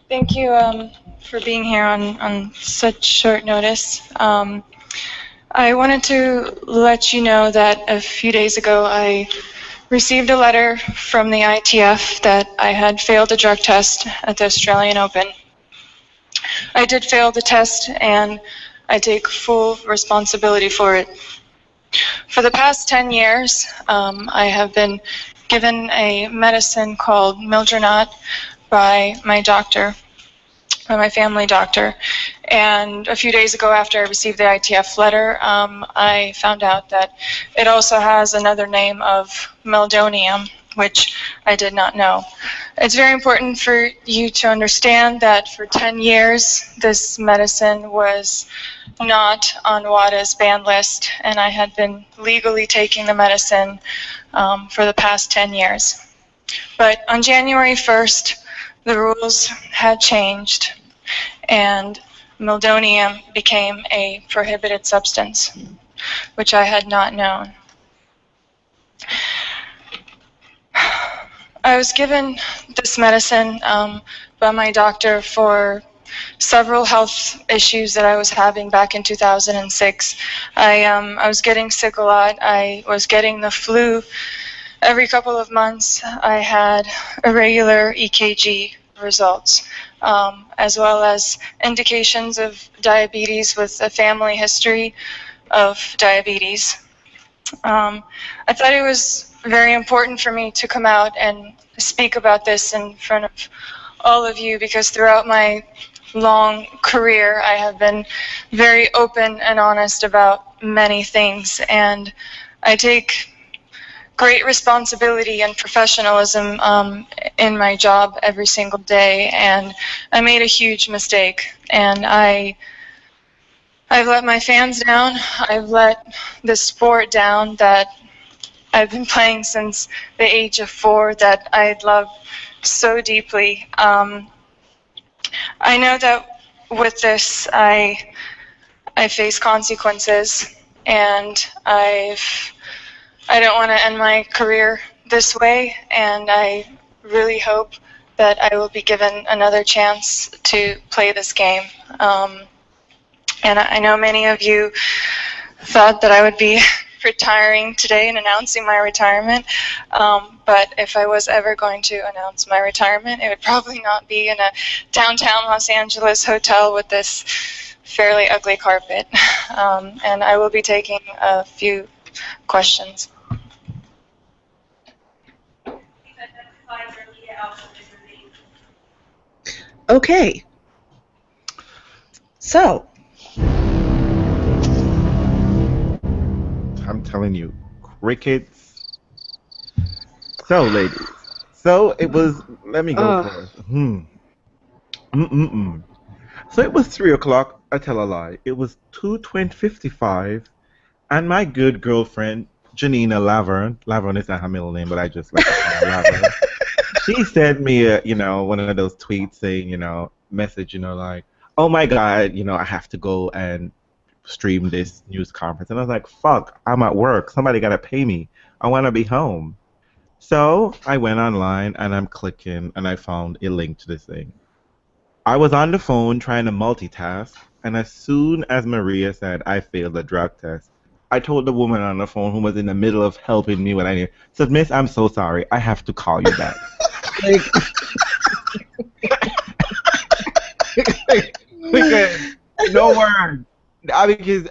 Thank you for being here on such short notice. I wanted to let you know that a few days ago I received a letter from the ITF that I had failed a drug test at the Australian Open. I did fail the test, and I take full responsibility for it. For the past 10 years, I have been given a medicine called Meldonium by my doctor, by my family doctor. And a few days ago, after I received the ITF letter, I found out that it also has another name of Meldonium, which I did not know. It's very important for you to understand that for 10 years, this medicine was not on WADA's ban list, and I had been legally taking the medicine for the past 10 years. But on January 1st, the rules had changed, and Meldonium became a prohibited substance, which I had not known. I was given this medicine by my doctor for several health issues that I was having back in 2006. I was getting sick a lot. I was getting the flu every couple of months. I had irregular EKG results, as well as indications of diabetes with a family history of diabetes. I thought it was very important for me to come out and speak about this in front of all of you, because throughout my long career I have been very open and honest about many things, and I take great responsibility and professionalism in my job every single day, and I made a huge mistake, and I've let my fans down. I've let the sport down that I've been playing since the age of 4, that I love so deeply. I know that with this I face consequences, and I don't want to end my career this way, and I really hope that I will be given another chance to play this game. And I know many of you thought that I would be retiring today and announcing my retirement, but if I was ever going to announce my retirement, it would probably not be in a downtown Los Angeles hotel with this fairly ugly carpet. And I will be taking a few questions. Okay. So, I'm telling you, crickets. So, ladies. So, it was, let me go first. So, it was 3 o'clock. I tell a lie. It was 2:55, and my good girlfriend, Janina Laverne is not her middle name, but I just like Laverne. She sent me one of those tweets saying, message, like, oh my God, I have to go and stream this news conference. And I was like, fuck, I'm at work. Somebody got to pay me. I want to be home. So I went online and I'm clicking and I found a link to this thing. I was on the phone trying to multitask. And as soon as Maria said I failed the drug test, I told the woman on the phone who was in the middle of helping me what I needed, said, Miss, I'm so sorry. I have to call you back. Because no word. Because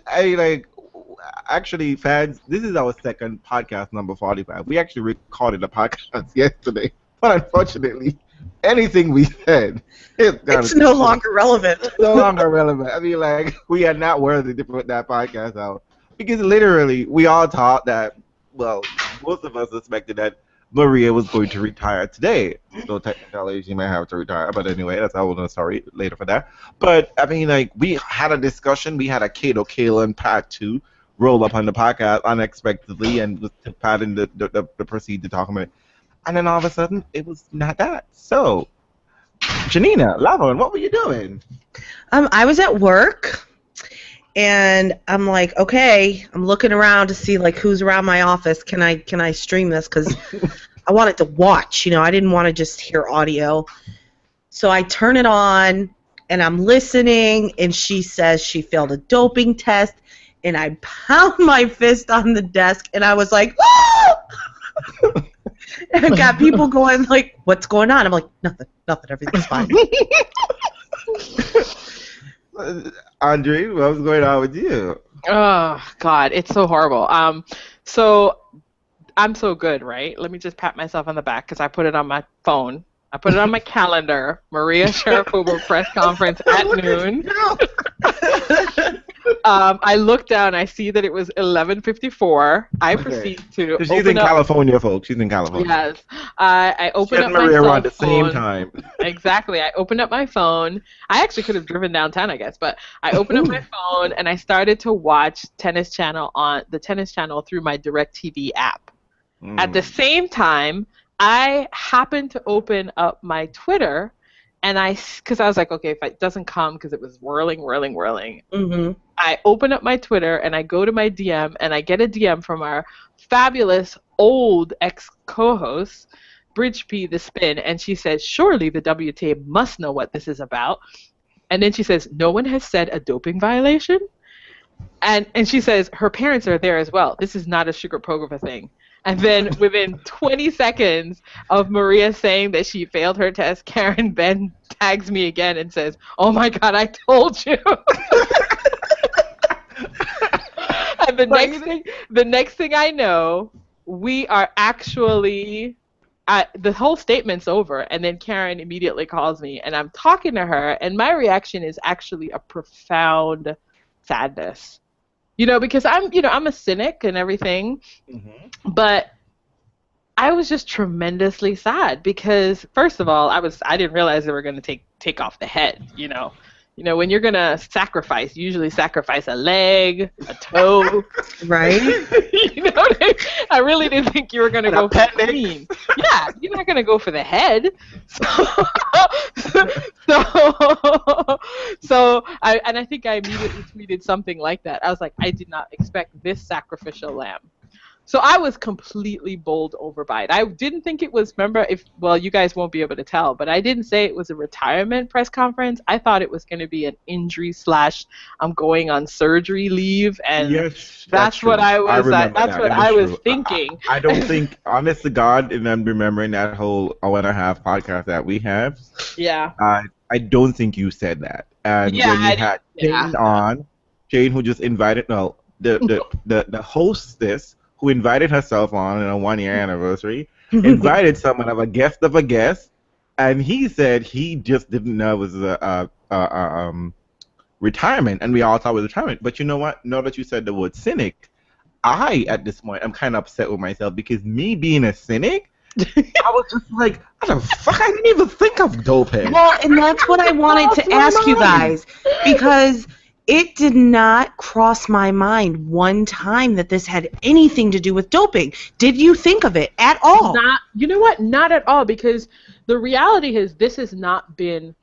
actually, fans, this is our second podcast, number 45. We actually recorded a podcast yesterday, but unfortunately, anything we said, it's no longer relevant. No longer relevant. I mean, we are not worthy to put that podcast out. Because literally, we all thought that, well, most of us suspected that Maria was going to retire today. So technically, she may have to retire. But anyway, that's a story later for that. But, I mean, we had a discussion. We had a Kato Kalen Part 2 roll up on the podcast unexpectedly and Pat and the proceed to talk about it. And then all of a sudden, it was not that. So, Janina, Laverne, what were you doing? I was at work. And I'm like, okay, I'm looking around to see who's around my office. Can I stream this? Because I wanted to watch. I didn't want to just hear audio. So I turn it on, and I'm listening, and she says she failed a doping test, and I pound my fist on the desk, and I was like, ah! And I've got people going like, what's going on? I'm like, nothing, everything's fine. Andreen, what's going on with you? Oh, God, it's so horrible. So I'm so good, right? Let me just pat myself on the back because I put it on my phone. I put it on my calendar. Maria Sharapova press conference at noon. I look down. I see that it was 11:54. I proceed to. She's in California, folks. She's in California. Yes. I open up my Maria cell around the phone. same time. Exactly. I opened up my phone. I actually could have driven downtown, I guess, but I opened up my phone and I started to watch Tennis Channel on the Tennis Channel through my DirecTV app. At the same time, I happened to open up my Twitter, and because I was like, okay, if it doesn't come, because it was whirling. Mm-hmm. I open up my Twitter, and I go to my DM, and I get a DM from our fabulous old ex-co-host, Bridge P. The Spin, and she says, surely the WTA must know what this is about. And then she says, no one has said a doping violation? And she says, her parents are there as well. This is not a sugar Pogova thing. And then within 20 seconds of Maria saying that she failed her test, Karen then tags me again and says, oh my God, I told you. And the next thing I know, we are actually, the whole statement's over, and then Karen immediately calls me, and I'm talking to her, and my reaction is actually a profound sadness. Because I'm a cynic and everything, but I was just tremendously sad because, first of all, I didn't realize they were going to take off the head. When you're gonna sacrifice, you usually sacrifice a leg, a toe, right? I really didn't think you were gonna go for the queen. Yeah, you're not gonna go for the head. So I think I immediately tweeted something like that. I was like, I did not expect this sacrificial lamb. So I was completely bowled over by it. I didn't think it was, you guys won't be able to tell, but I didn't say it was a retirement press conference. I thought it was going to be an injury / I'm going on surgery leave, and yes, that's what I was thinking. I don't think, honest to God, and I'm remembering that whole hour and a half podcast that we have. Yeah. I don't think you said that. And when you had Jane on, Jane who just invited, the hostess, who invited herself on a 1-year anniversary, invited someone of a guest, and he said he just didn't know it was a retirement, and we all thought it was retirement. But you know what? Now that you said the word cynic, at this point, I'm kind of upset with myself because me being a cynic, I was just like, what the fuck? I didn't even think of doping. Well, and that's what I wanted to ask you guys, because it did not cross my mind one time that this had anything to do with doping. Did you think of it at all? You know what? Not at all, because the reality is this has not been,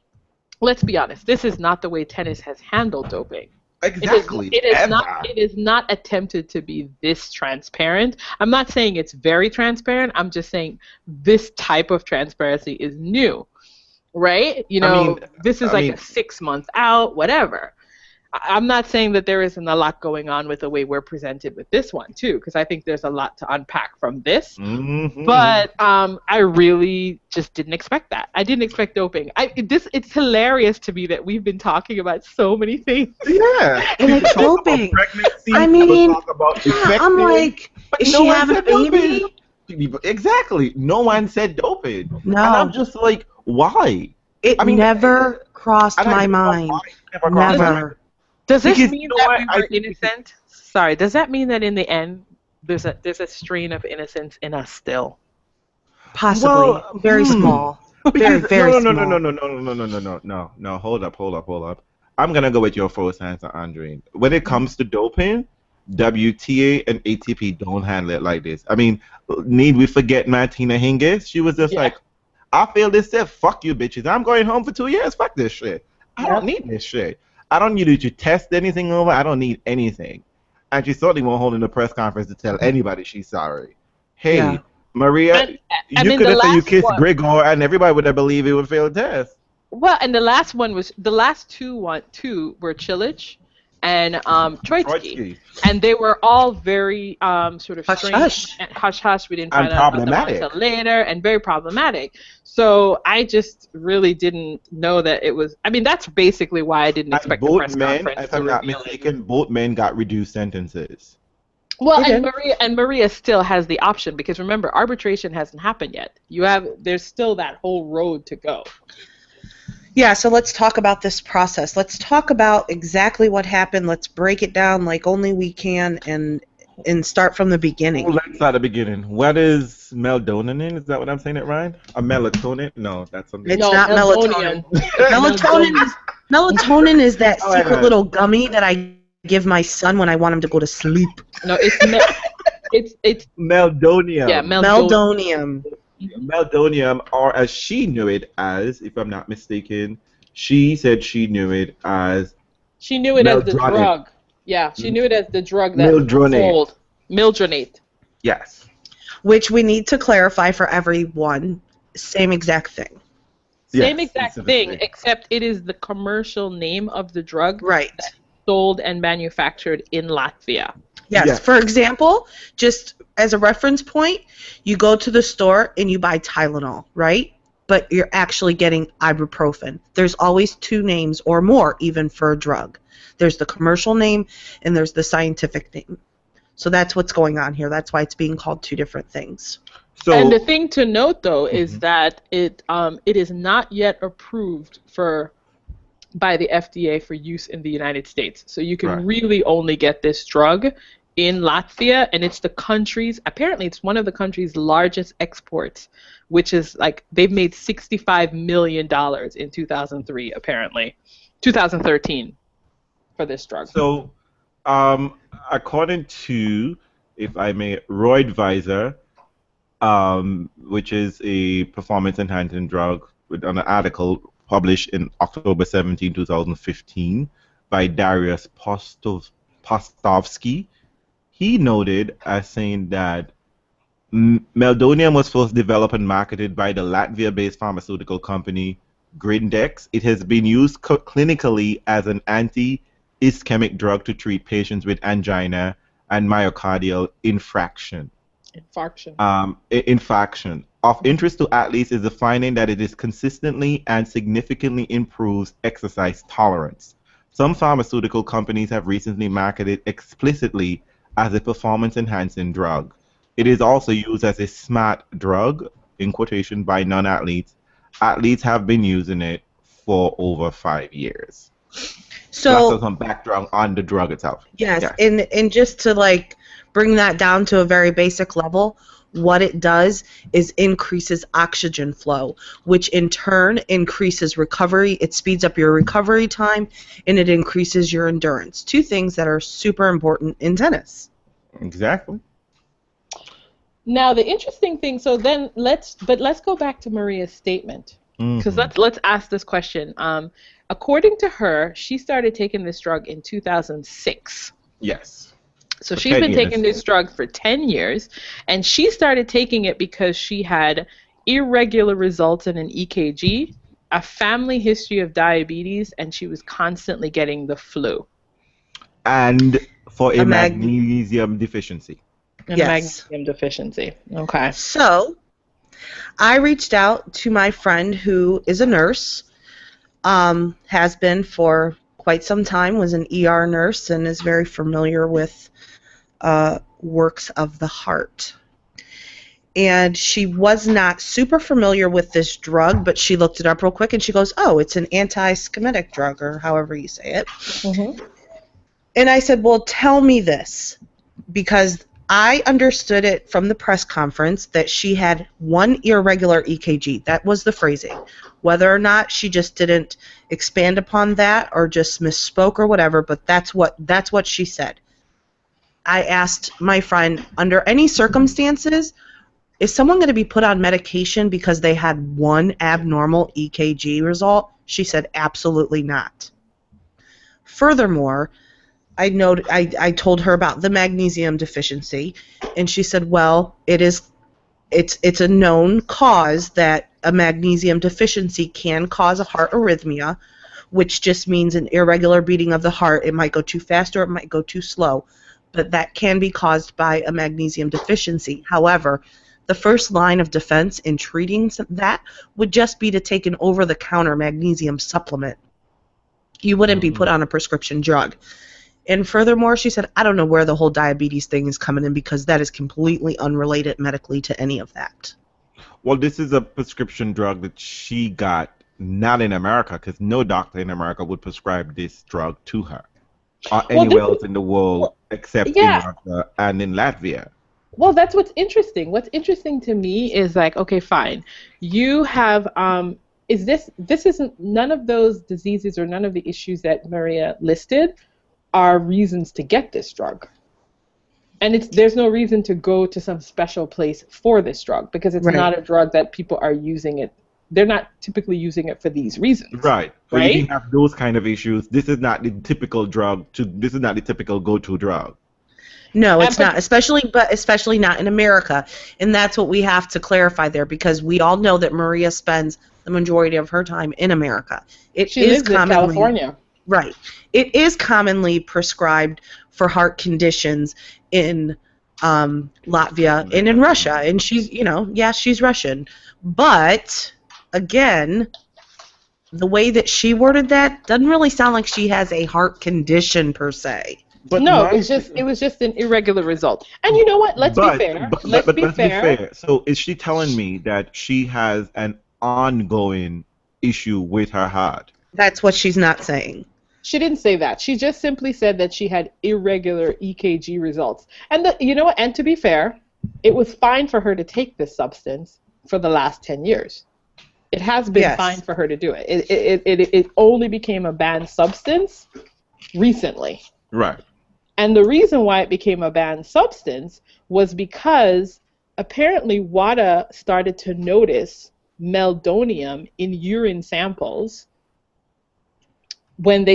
let's be honest, this is not the way tennis has handled doping. Exactly. It is not attempted to be this transparent. I'm not saying it's very transparent. I'm just saying this type of transparency is new, right? This is like a 6 month out, whatever. I'm not saying that there isn't a lot going on with the way we're presented with this one, too, because I think there's a lot to unpack from this. Mm-hmm. But I really just didn't expect that. I didn't expect doping. It's hilarious to me that we've been talking about so many things. Yeah. And it's doping. I mean, I'm like, is she having a baby? Exactly. No one said doping. No. And I'm just like, why? It never crossed my mind. Never. Does this mean that we were innocent? Sorry, does that mean that in the end there's a strain of innocence in us still? Possibly. Well, very small. Very small. No. Hold up. I'm gonna go with your first answer, Andreen. When it comes to doping, WTA and ATP don't handle it like this. I mean, need we forget Martina Hingis? She was just like, I feel this shit. Fuck you, bitches. I'm going home for 2 years. Fuck this shit. I don't need this shit. I don't need you to test anything over. I don't need anything. And she certainly won't hold in a press conference to tell anybody she's sorry. Hey, Maria, you could have said you kissed Grigor and everybody would have believed it would fail a test. Well, and the last two were Chilich and Troitsky. Troitsky. And they were all very sort of Hush, strange hush. and hush. We didn't And find out about them problematic. until later, and very problematic. So I just really didn't know that it was. I mean, that's basically why I didn't And expect the both press men, conference if to I'm not reveal it. mistaken, both men got reduced sentences. Well, They and Maria still has the option, because remember, arbitration hasn't happened yet. There's still that whole road to go. Yeah, so let's talk about this process. Let's talk about exactly what happened. Let's break it down like only we can and start from the beginning. Well, let's start at the beginning. What is meldonium? Is that what I'm saying it right? A melatonin? No, that's something. It's No, not Meldonium. Melatonin is that Oh, I secret know. little gummy that I give my son when I want him to go to sleep. No, it's Meldonium. yeah, Meldonium. Meldonium, or as she knew it as, if I'm not mistaken, she said she knew it as She knew it as the Meldronate. drug. Yeah, she knew it as the drug that Mildronate. sold. Mildronate. yes. Which we need to clarify for everyone. Same exact thing. Same Yes, exact specifically. thing, except it is the commercial name of the drug Right. sold and manufactured in Latvia. Yes. Yes. For example, just as a reference point, you go to the store and you buy Tylenol, right? But you're actually getting ibuprofen. There's always two names or more even for a drug. There's the commercial name and there's the scientific name. So that's what's going on here. That's why it's being called two different things. So, And the thing to note, though, is that it is not yet approved by the FDA for use in the United States. So you can Right. really only get this drug in Latvia, and apparently it's one of the country's largest exports, which is like they've made $65 million in 2003, apparently. 2013 for this drug. So, according to, if I may, Roy Advisor, which is a performance-enhancing drug, with an article published in October 17, 2015, by Darius Postovsky, he noted as saying that meldonium was first developed and marketed by the Latvia-based pharmaceutical company Grindex. It has been used clinically as an anti-ischemic drug to treat patients with angina and myocardial infarction. Infarction. Of interest to athletes is the finding that it is consistently and significantly improves exercise tolerance. Some pharmaceutical companies have recently marketed explicitly as a performance-enhancing drug. It is also used as a smart drug, in quotation, by non-athletes. Athletes have been using it for over 5 years. So That's some background on the drug itself. yes, Yeah. and just to like bring that down to a very basic level, what it does is increases oxygen flow, which in turn increases recovery. It speeds up your recovery time, and it increases your endurance. Two things that are super important in tennis. Exactly. Now the interesting thing, so then let's go back to Maria's statement, because let's ask this question. According to her, she started taking this drug in 2006. Yes. So For she's 10 been years. taking this drug for 10 years, and she started taking it because she had irregular results in an EKG, a family history of diabetes, and she was constantly getting the flu. And for a A magnesium deficiency. And Yes. magnesium deficiency. Okay. So I reached out to my friend who is a nurse, has been for quite some time, was an ER nurse, and is very familiar with works of the heart. And she was not super familiar with this drug, but she looked it up real quick and she goes, oh, it's an anti-ischemic drug, or however you say it. Mm-hmm. And I said, well, tell me this, because I understood it from the press conference that she had one irregular EKG. That was the phrasing. Whether or not she just didn't expand upon that or just misspoke or whatever, but that's what she said. I asked my friend, under any circumstances, is someone going to be put on medication because they had one abnormal EKG result? She said, absolutely not. Furthermore, I told her about the magnesium deficiency, and she said, well, it is it's a known cause that a magnesium deficiency can cause a heart arrhythmia, which just means an irregular beating of the heart. It might go too fast or it might go too slow, but that can be caused by a magnesium deficiency. However, the first line of defense in treating that would just be to take an over-the-counter magnesium supplement. You wouldn't be put on a prescription drug. And furthermore, she said, I don't know where the whole diabetes thing is coming in, because that is completely unrelated medically to any of that. Well, this is a prescription drug that she got not in America, because no doctor in America would prescribe this drug to her or anywhere else in the world except in Russia and in Latvia. Well, that's what's interesting. What's interesting to me is like, okay, fine. You have, this isn't, none of those diseases or none of the issues that Maria listed are reasons to get this drug. And there's no reason to go to some special place for this drug, because it's not a drug that people are using it. They're not typically using it for these reasons. Right. So right? you have those kind of issues. This is not the typical drug. This is not the typical go-to drug. No, it's not, especially not in America. And that's what we have to clarify there, because we all know that Maria spends the majority of her time in America. She lives in California. Right. It is commonly prescribed for heart conditions in Latvia and in Russia. And she's, she's Russian. But, again, the way that she worded that doesn't really sound like she has a heart condition per se. But no, it was just an irregular result. And you know what? Let's be fair. Let's be fair. So is she telling me that she has an ongoing issue with her heart? That's what she's not saying. She didn't say that. She just simply said that she had irregular EKG results. And you know what? And to be fair, it was fine for her to take this substance for the last 10 years. It has been fine for her to do it. It only became a banned substance recently. Right. And the reason why it became a banned substance was because apparently WADA started to notice meldonium in urine samples when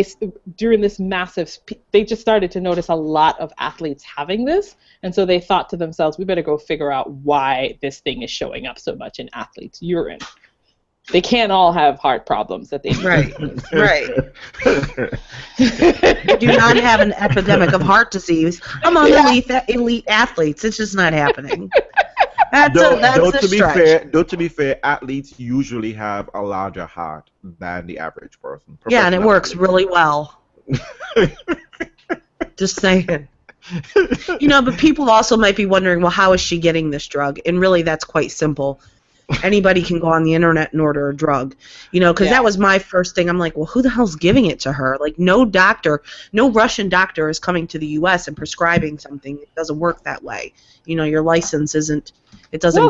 during this massive, they just started to notice a lot of athletes having this, and so they thought to themselves, we better go figure out why this thing is showing up so much in athletes' urine. They can't all have heart problems that they right. They do not have an epidemic of heart disease among elite athletes. It's just not happening. To be fair, athletes usually have a larger heart than the average person. Yeah, and it works really well. Just saying. But people also might be wondering, well, how is she getting this drug? And really, that's quite simple. Anybody can go on the internet and order a drug, because that was my first thing. I'm like, well, who the hell's giving it to her? Like, no Russian doctor is coming to the U.S. and prescribing something. It doesn't work that way. Your license doesn't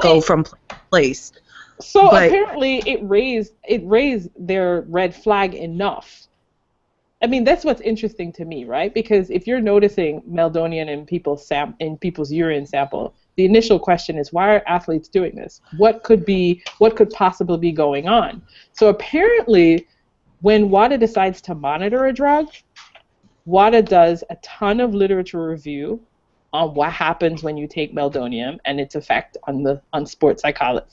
go from place. So apparently it raised their red flag enough. I mean, that's what's interesting to me, right? Because if you're noticing meldonium in people's urine sample, the initial question is, why are athletes doing this? What could possibly be going on? So apparently, when WADA decides to monitor a drug, WADA does a ton of literature review on what happens when you take meldonium and its effect on sports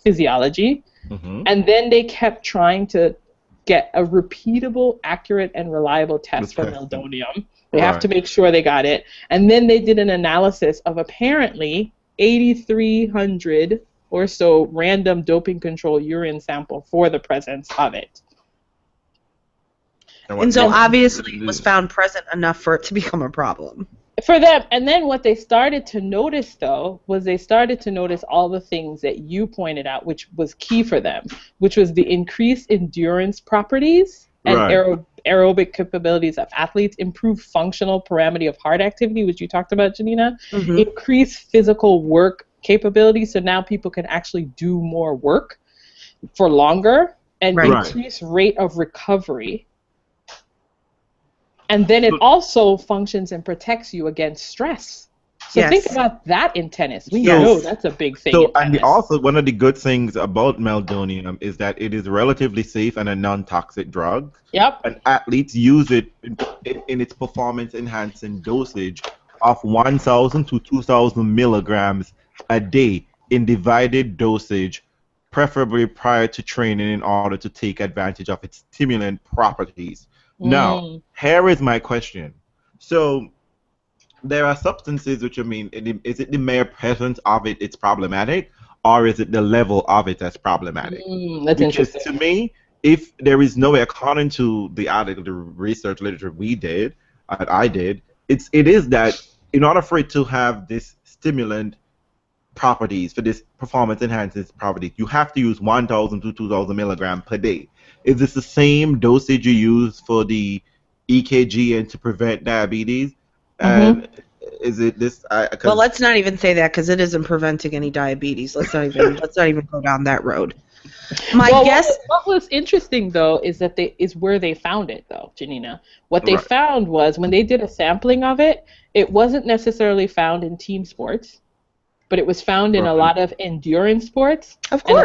physiology. Mm-hmm. And then they kept trying to get a repeatable, accurate, and reliable test for meldonium. They have to make sure they got it. And then they did an analysis of apparently 8,300 or so random doping control urine sample for the presence of it. And so obviously it was found present enough for it to become a problem. For them. And then what they started to notice, though, was they started to notice all the things that you pointed out, which was key for them, which was the increased endurance properties and aerobic capabilities of athletes, improved functional parameter of heart activity, which you talked about, Janina, increased physical work capability, so now people can actually do more work for longer, and increased rate of recovery. And then it also functions and protects you against stress. So think about that in tennis. We know that's a big thing. So, and also one of the good things about meldonium is that it is relatively safe and a non-toxic drug. Yep. And athletes use it in its performance-enhancing dosage of 1,000 to 2,000 milligrams a day in divided dosage, preferably prior to training in order to take advantage of its stimulant properties. Now, here is my question. So, there are substances which, I mean, is it the mere presence of it it's problematic, or is it the level of it that's problematic? That's because interesting. to me, if there is no way, according to the article, the research literature I did, it is that in order for it to have this stimulant properties, for this performance enhancing properties, you have to use 1,000 to 2,000 milligrams per day. Is this the same dosage you use for the EKG and to prevent diabetes? And is it this? Well, let's not even say that because it isn't preventing any diabetes. Let's not even go down that road. My guess. What was interesting though is that where they found it though, Janina. What they found was when they did a sampling of it, it wasn't necessarily found in team sports, but it was found in a lot of endurance sports, of course,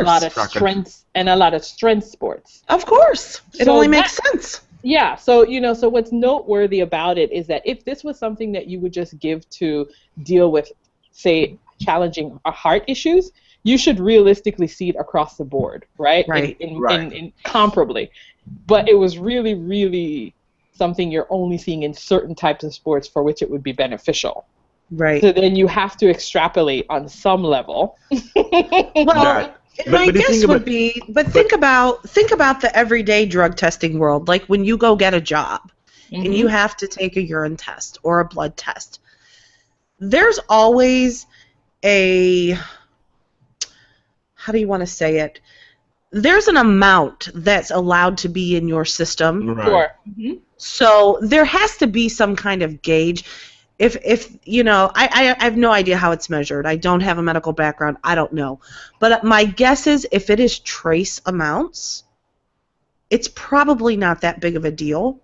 and a lot of strength sports. Of course, it only makes sense. Yeah, so so what's noteworthy about it is that if this was something that you would just give to deal with, say, challenging heart issues, you should realistically see it across the board, right? In comparably. But it was really, really something you're only seeing in certain types of sports for which it would be beneficial. Right. So then you have to extrapolate on some level. Well, my guess would be, but think about the everyday drug testing world. Like when you go get a job and you have to take a urine test or a blood test, there's always a, how do you want to say it? There's an amount that's allowed to be in your system. Right. Sure. So there has to be some kind of gauge. If I have no idea how it's measured. I don't have a medical background. I don't know. But my guess is if it is trace amounts, it's probably not that big of a deal.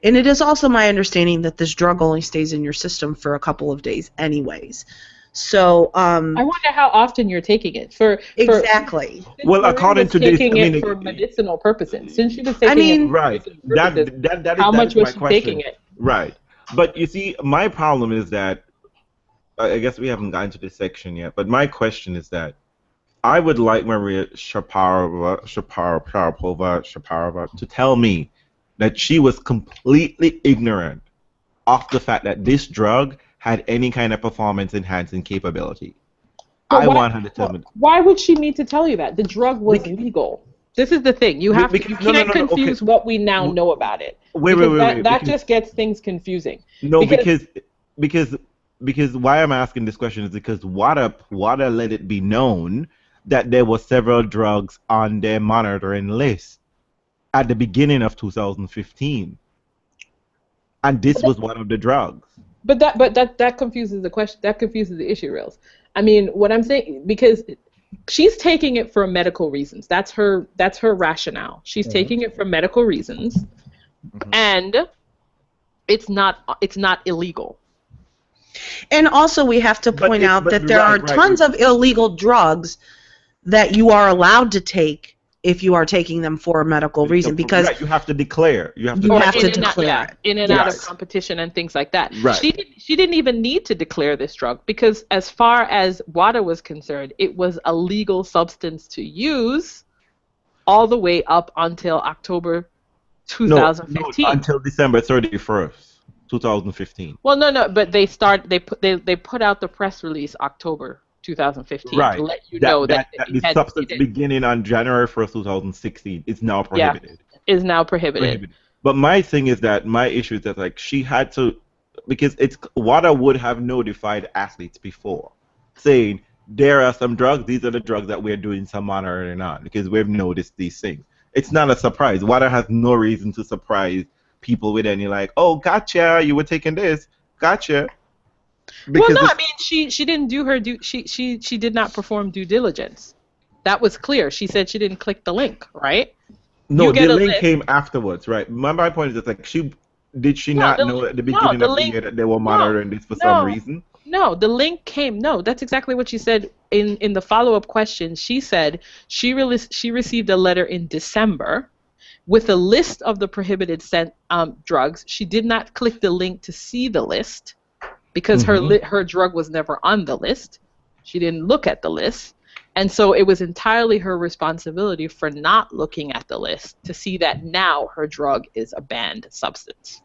And it is also my understanding that this drug only stays in your system for a couple of days anyways. So I wonder how often you're taking it exactly. Well, according to this, it for medicinal purposes. Since she was taking it, right. That how much was she question. taking it? Right. But you see, my problem is that I guess we haven't gotten to this section yet. But my question is that I would like Maria Sharapova to tell me that she was completely ignorant of the fact that this drug had any kind of performance enhancing capability. I want her to tell me. Why would she need to tell you that? The drug was legal. This is the thing. You can't confuse what we now know about it. Wait. That just gets things confusing. No, because why I'm asking this question is because WADA let it be known that there were several drugs on their monitoring list at the beginning of 2015, and this was one of the drugs. But that confuses the question. That confuses the issue, Realz. I mean, what I'm saying, because she's taking it for medical reasons. That's her rationale. She's taking it for medical reasons, and it's not illegal. And also we have to point out that there are tons of illegal drugs that you are allowed to take if you are taking them for a medical reason, because you have to declare. You have to declare it. In and out of competition and things like that. Right. She didn't even need to declare this drug because as far as WADA was concerned, it was a legal substance to use all the way up until October 2015. No, until December 31st, 2015. Well, no, but they put out the press release October 2015 to let you know that the substance beginning on January 1st, 2016 is now prohibited. Yeah, is now prohibited. But my thing is that my issue is that like she had to, because WADA would have notified athletes before, saying there are some drugs. These are the drugs that we're doing some monitoring on because we've noticed these things. It's not a surprise. WADA has no reason to surprise people with any like, oh, gotcha, you were taking this, gotcha. Well, no, I mean she didn't do her she did not perform due diligence. That was clear. She said she didn't click the link, right? No, the link came afterwards, right? My point is that like did she not know at the beginning of the year that they were monitoring this for some reason? No, the link came. No, that's exactly what she said in the follow-up question. She said she received a letter in December with a list of the prohibited drugs. She did not click the link to see the list, because her drug was never on the list. She didn't look at the list. And so it was entirely her responsibility for not looking at the list to see that now her drug is a banned substance.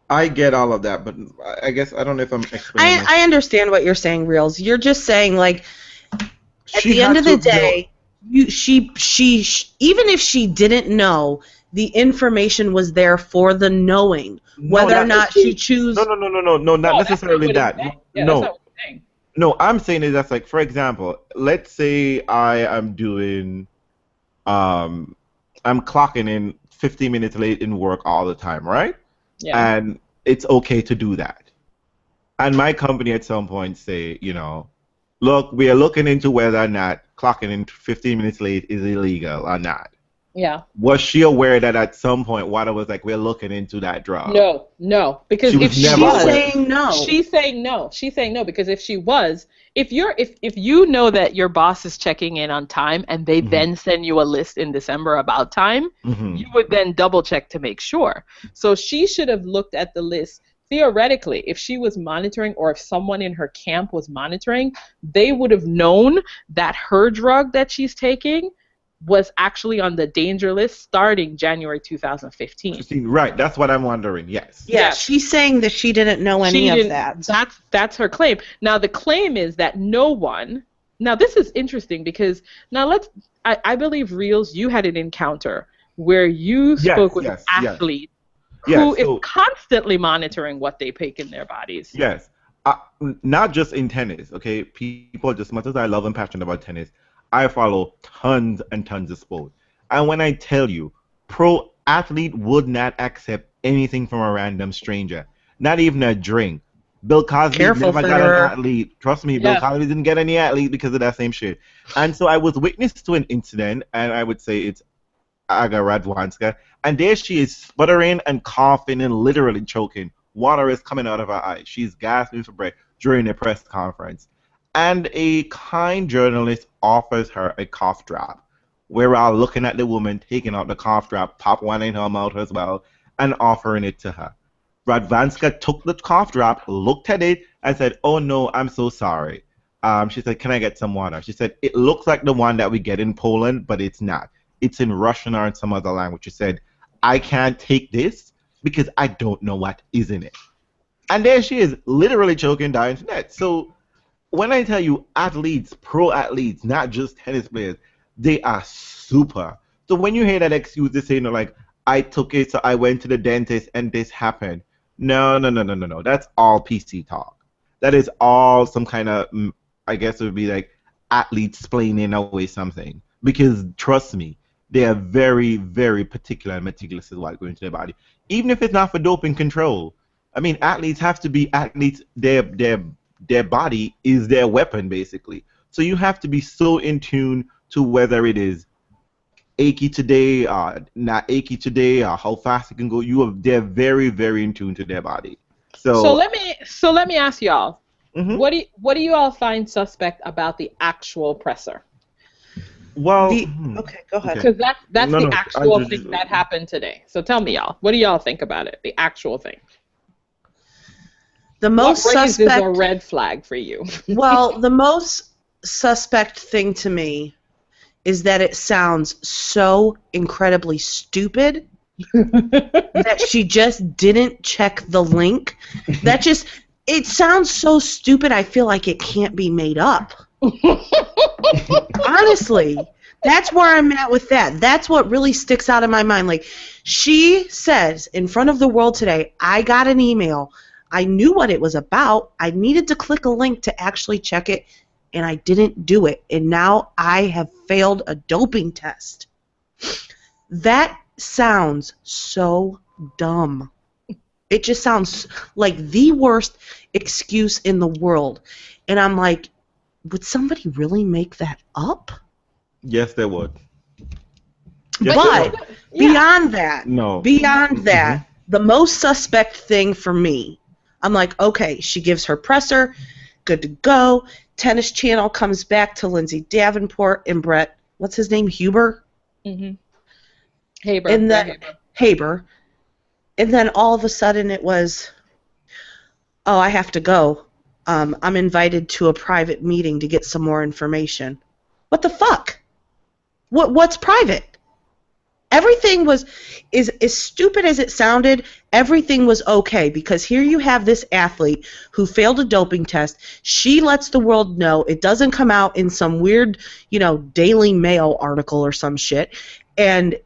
I get all of that, but I guess I don't know if I'm explaining. I understand what you're saying, Realz. You're just saying, like, at She the end had of the to know- day, she even if she didn't know, the information was there for the knowing. Whether or not she choose. No, not necessarily that. Yeah, No, that's not what I'm saying. no, I'm saying is that's like, for example, let's say I am doing, I'm clocking in 15 minutes late in work all the time, right? Yeah. And it's okay to do that. And my company at some point say, you know, look, we are looking into whether or not clocking in 15 minutes late is illegal or not. Yeah. Was she aware that at some point Wada was like, we're looking into that drug? No, because She was if she never was, aware. saying no. she's saying no. She's saying no because if she was, if you know that your boss is checking in on time and they then send you a list in December about time, you would then double check to make sure. So she should have looked at the list. Theoretically, if she was monitoring or if someone in her camp was monitoring, they would have known that her drug that she's taking was actually on the danger list starting January 2015. Right, that's what I'm wondering, yes. Yeah, she's saying that she didn't know any of that. That's her claim. Now the claim is that no one. Now this is interesting because now I believe Realz, you had an encounter where you spoke with an athlete who is constantly monitoring what they take in their bodies. Yes, not just in tennis. Okay, people, just as much as I love and passionate about tennis, I follow tons and tons of sport. And when I tell you, pro athlete would not accept anything from a random stranger, not even a drink. Bill Cosby never got an athlete. Trust me, Bill Cosby didn't get any athlete because of that same shit. And so I was witness to an incident, and I would say it's Aga Radwanska, and there she is sputtering and coughing and literally choking. Water is coming out of her eyes. She's gasping for breath during a press conference. And a kind journalist offers her a cough drop. We're all looking at the woman, taking out the cough drop, pop one in her mouth as well, and offering it to her. Radwanska took the cough drop, looked at it, and said, "Oh no, I'm so sorry." She said, "Can I get some water?" She said, "It looks like the one that we get in Poland, but it's not. It's in Russian or in some other language." She said, "I can't take this because I don't know what is in it." And there she is, literally choking, dying to death. So when I tell you athletes, pro athletes, not just tennis players, they are super. So when you hear that excuse, they say, you know, like, I took it, so I went to the dentist and this happened. No. That's all PC talk. That is all some kind of, I guess it would be like athletes explaining away something. Because trust me, they are very, very particular and meticulous as what going into their body. Even if it's not for doping control. I mean, athletes have to be athletes. Their body is their weapon, basically. So you have to be so in tune to whether it is achy today, not achy today, or how fast it can go. They're very, very in tune to their body. So let me ask y'all. What do you all find suspect about the actual presser? Well, okay, go ahead. Because that's the actual thing that happened today. So tell me, y'all, what do y'all think about it? The actual thing. The most raises suspect a red flag for you. Well, the most suspect thing to me is that it sounds so incredibly stupid that she just didn't check the link. It sounds so stupid, I feel like it can't be made up. Honestly, that's where I'm at with that. That's what really sticks out in my mind. Like, she says in front of the world today, I got an email. I knew what it was about. I needed to click a link to actually check it, and I didn't do it. And now I have failed a doping test. That sounds so dumb. It just sounds like the worst excuse in the world. And I'm like, would somebody really make that up? Yes, they would. But beyond that, the most suspect thing for me, I'm like, okay, she gives her presser, good to go. Tennis Channel comes back to Lindsay Davenport and Brett, what's his name, Huber? Mm-hmm. Haber. And then Haber. And then all of a sudden it was, oh, I have to go. I'm invited to a private meeting to get some more information. What the fuck? What's private? Everything was, as stupid as it sounded, everything was okay, because here you have this athlete who failed a doping test. She lets the world know. It doesn't come out in some weird, Daily Mail article or some shit. And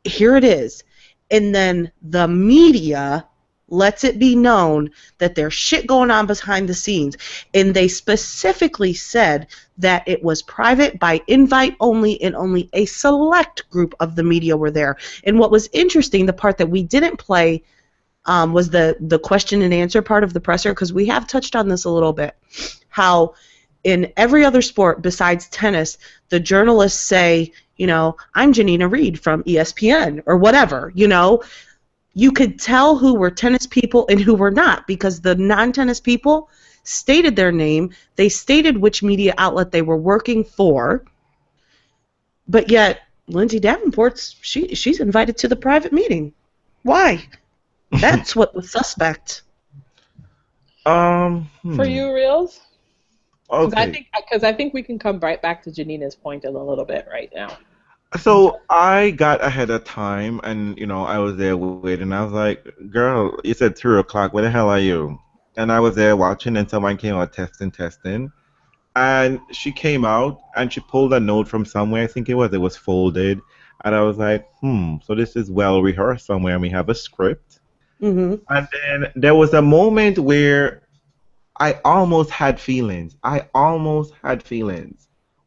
here it is. And then the media lets it be known that there's shit going on behind the scenes. And they specifically said that it was private, by invite only, and only a select group of the media were there. And what was interesting, the part that we didn't play, was the question and answer part of the presser, because we have touched on this a little bit, how in every other sport besides tennis, the journalists say, I'm Janina Reed from ESPN or whatever, You could tell who were tennis people and who were not, because the non-tennis people stated their name, they stated which media outlet they were working for, but yet Lindsay Davenport's, she's invited to the private meeting. Why? That's what was suspect. For you, Realz? Okay. Because I think we can come right back to Janina's point in a little bit right now. So I got ahead of time, and I was there waiting. I was like, "Girl, you said 3:00. Where the hell are you?" And I was there watching, and someone came out testing, and she came out and she pulled a note from somewhere. I think it was folded, and I was like, So this is well rehearsed somewhere, and we have a script. Mm-hmm. And then there was a moment where I almost had feelings.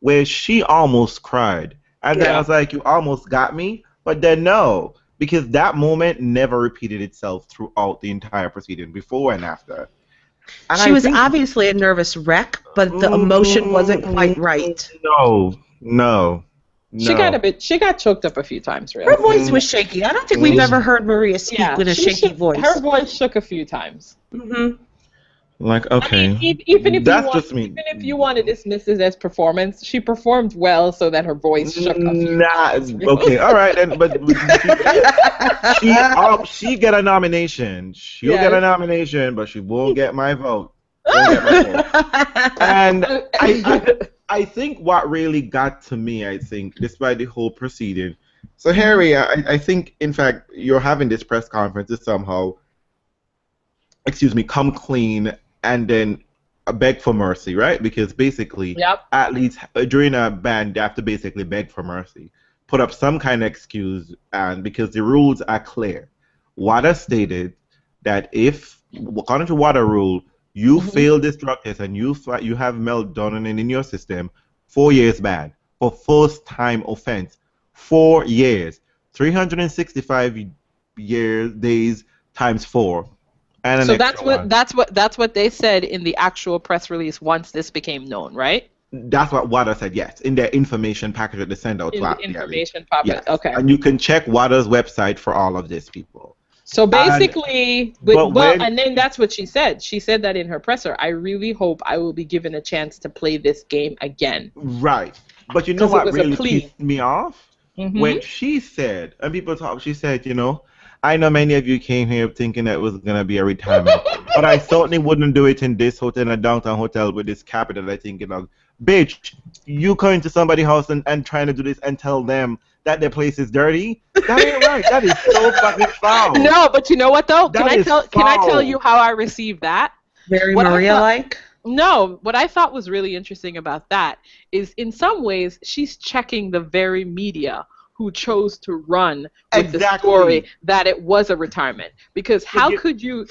Where she almost cried. And then I was like, you almost got me, but then no, because that moment never repeated itself throughout the entire proceeding, before and after. And She was obviously a nervous wreck, but the emotion wasn't quite right. No. She got choked up a few times, really. Her voice was shaky. I don't think we've ever heard Maria speak with a shaky voice. Her voice shook a few times. Mm-hmm. Like, okay. I mean, even if you want to dismiss it as performance, she performed well so that her voice shook a few times. Okay, all right, then, but she get a nomination. She'll get a nomination, but she won't get my vote. And I think what really got to me, despite the whole proceeding, so Harry, I think, in fact, you're having this press conference to somehow, come clean and then beg for mercy, right? Because basically, athletes during a ban, they have to basically beg for mercy, put up some kind of excuse, and because the rules are clear. WADA stated that if, according to WADA rule, you fail this drug test and you have Meldonium in your system, 4 years ban for first-time offense. 4 years, 365 days times 4. And so that's what they said in the actual press release once this became known, right? That's what WADA said, yes, in their information package that they send out. In the information package, yes. Okay. And you can check WADA's website for all of these people. So basically, and then that's what she said. She said that in her presser. I really hope I will be given a chance to play this game again. Right. But you know what really pissed me off? When she said, and people talk, she said, I know many of you came here thinking that it was going to be a retirement, but I certainly wouldn't do it in this hotel, a downtown hotel with this capital. I think, bitch, you going to somebody's house and trying to do this and tell them that their place is dirty? That ain't right. That is so fucking foul. No, but you know what though? Can I tell you how I received that? Very Maria-like? No, what I thought was really interesting about that is, in some ways, she's checking the very media who chose to run with the story that it was a retirement. Because how could you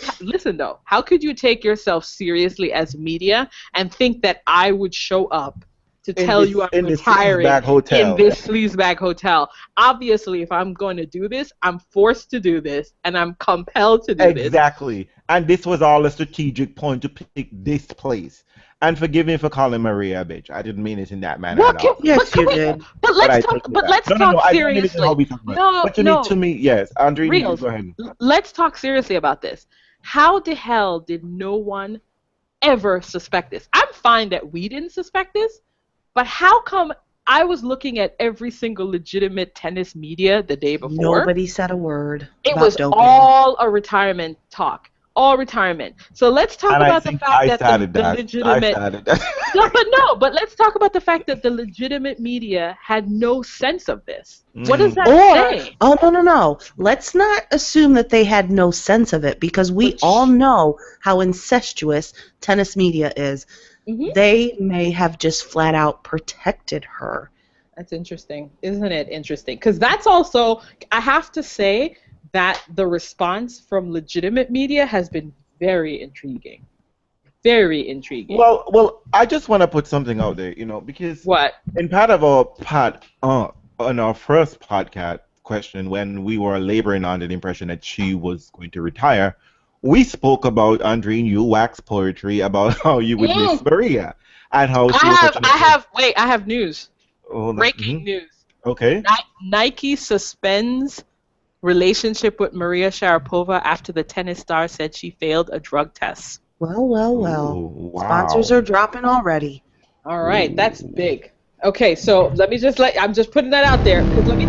take yourself seriously as media and think that I would show up to tell you I'm retiring in this sleazebag hotel? Obviously, if I'm going to do this, I'm forced to do this, and I'm compelled to do this. Exactly. And this was all a strategic point to pick this place. And forgive me for calling Maria a bitch. I didn't mean it in that manner at all. Yes, you did. But let's talk seriously. To me, yes. Andreen, go ahead. Let's talk seriously about this. How the hell did no one ever suspect this? I'm fine that we didn't suspect this, but how come I was looking at every single legitimate tennis media the day before? Nobody said a word. It was doping. All a retirement talk. all retirement. So let's talk And about the fact that the I legitimate. started that. But let's talk about the fact that the legitimate media had no sense of this. What does that say? No. Let's not assume that they had no sense of it, because we all know how incestuous tennis media is. Mm-hmm. They may have just flat out protected her. That's interesting. Isn't it interesting? Because that's also, I have to say that the response from legitimate media has been very intriguing. Very intriguing. Well, I just want to put something out there, because What? in part of our on our first podcast question, when we were laboring under the impression that she was going to retire, we spoke about, Andreen, you wax poetry about how you would miss Maria and how she I have news. Breaking news. Okay. Nike suspends relationship with Maria Sharapova after the tennis star said she failed a drug test. Well. Ooh, wow. Sponsors are dropping already. All right, that's big. Okay, so let me I'm just putting that out there, because let me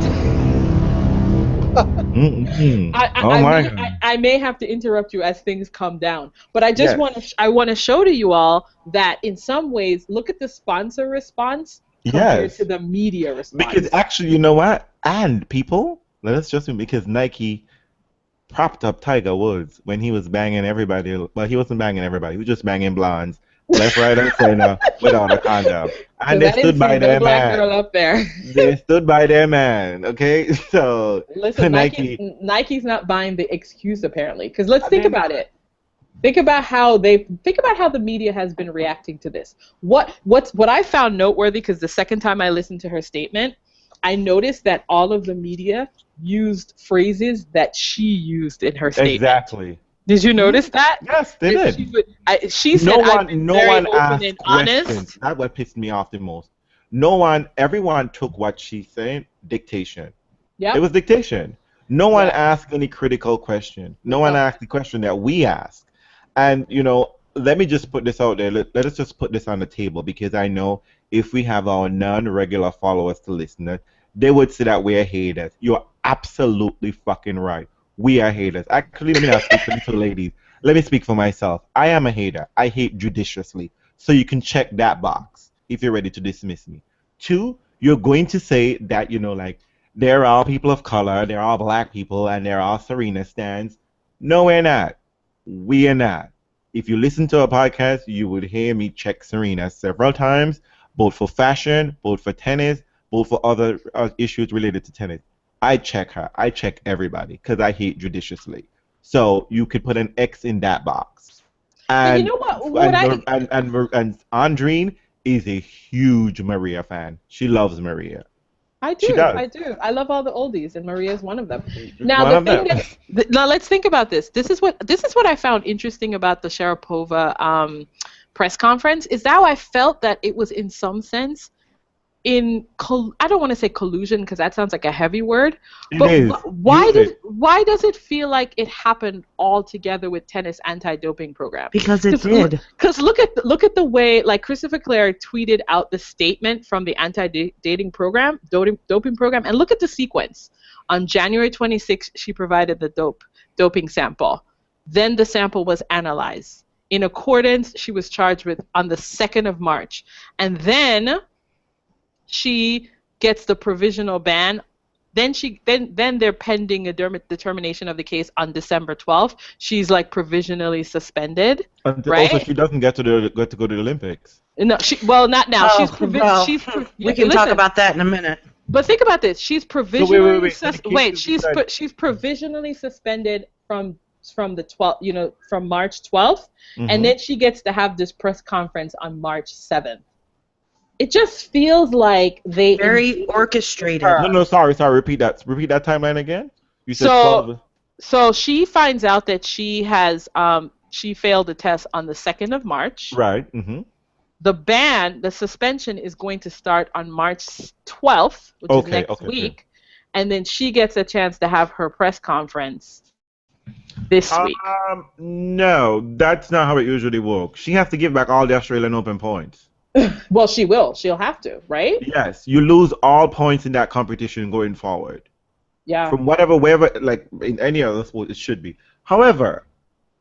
I may have to interrupt you as things come down, but I just want to show to you all that in some ways, look at the sponsor response compared to the media response. Because actually, you know what? And people, because Nike propped up Tiger Woods when he was banging everybody. Well, he wasn't banging everybody. He was just banging blondes, left, right, and center, without a condom. And they stood by their man. Girl up there. They stood by their man. Okay, so listen, Nike's not buying the excuse apparently. Because let's think about it. Think about how the media has been reacting to this. What I found noteworthy, because the second time I listened to her statement, I noticed that all of the media used phrases that she used in her statement. Exactly. Did you notice that? Yes, they did. She said, no one asked questions. That's what pissed me off the most. Everyone took what she said, dictation. Yeah. It was dictation. No one asked any critical question. No one asked the question that we asked. And, let me just put this out there. Let us just put this on the table, because I know if we have our non-regular followers to listen, they would say that we're haters. You're absolutely fucking right. We are haters. Actually, let me not speak for the two ladies. Let me speak for myself. I am a hater. I hate judiciously. So you can check that box if you're ready to dismiss me. 2, you're going to say that, there are people of color, there are black people, and there are Serena stans. No, we're not. We are not. If you listen to a podcast, you would hear me check Serena several times, both for fashion, both for tennis, both for other issues related to tennis. I check her. I check everybody, because I hate judiciously. So you could put an X in that box. And you know what? And Andreen is a huge Maria fan. She loves Maria. I do. I love all the oldies, and Maria is one of them. Now now let's think about this. This is what I found interesting about the Sharapova press conference, is how I felt that it was in some sense I don't want to say collusion, because that sounds like a heavy word. But why does it feel like it happened all together with tennis anti-doping program? Because it did. Because look at the way, like, Christopher Clare tweeted out the statement from the anti-doping program, and look at the sequence. On January 26th, she provided the doping sample. Then the sample was analyzed. In accordance, she was charged with on the 2nd of March, and then she gets the provisional ban. Then they're pending a determination of the case on December 12th. She's provisionally suspended. Right? Also, she doesn't get to go to the Olympics. No, not now. We can talk about that in a minute. But think about this. She's provisionally she's provisionally suspended from the 12th, from March 12th, and then she gets to have this press conference on March 7th. It just feels like they very orchestrated. No, sorry. Repeat that timeline again. You said 12. So she finds out that she has she failed the test on the 2nd of March. Right. Mm-hmm. The suspension is going to start on March 12th, which is next week, and then she gets a chance to have her press conference this week. No, that's not how it usually works. She has to give back all the Australian Open points. Well, she will. She'll have to, right? Yes, you lose all points in that competition going forward. Yeah. From wherever, in any other sport, it should be. However,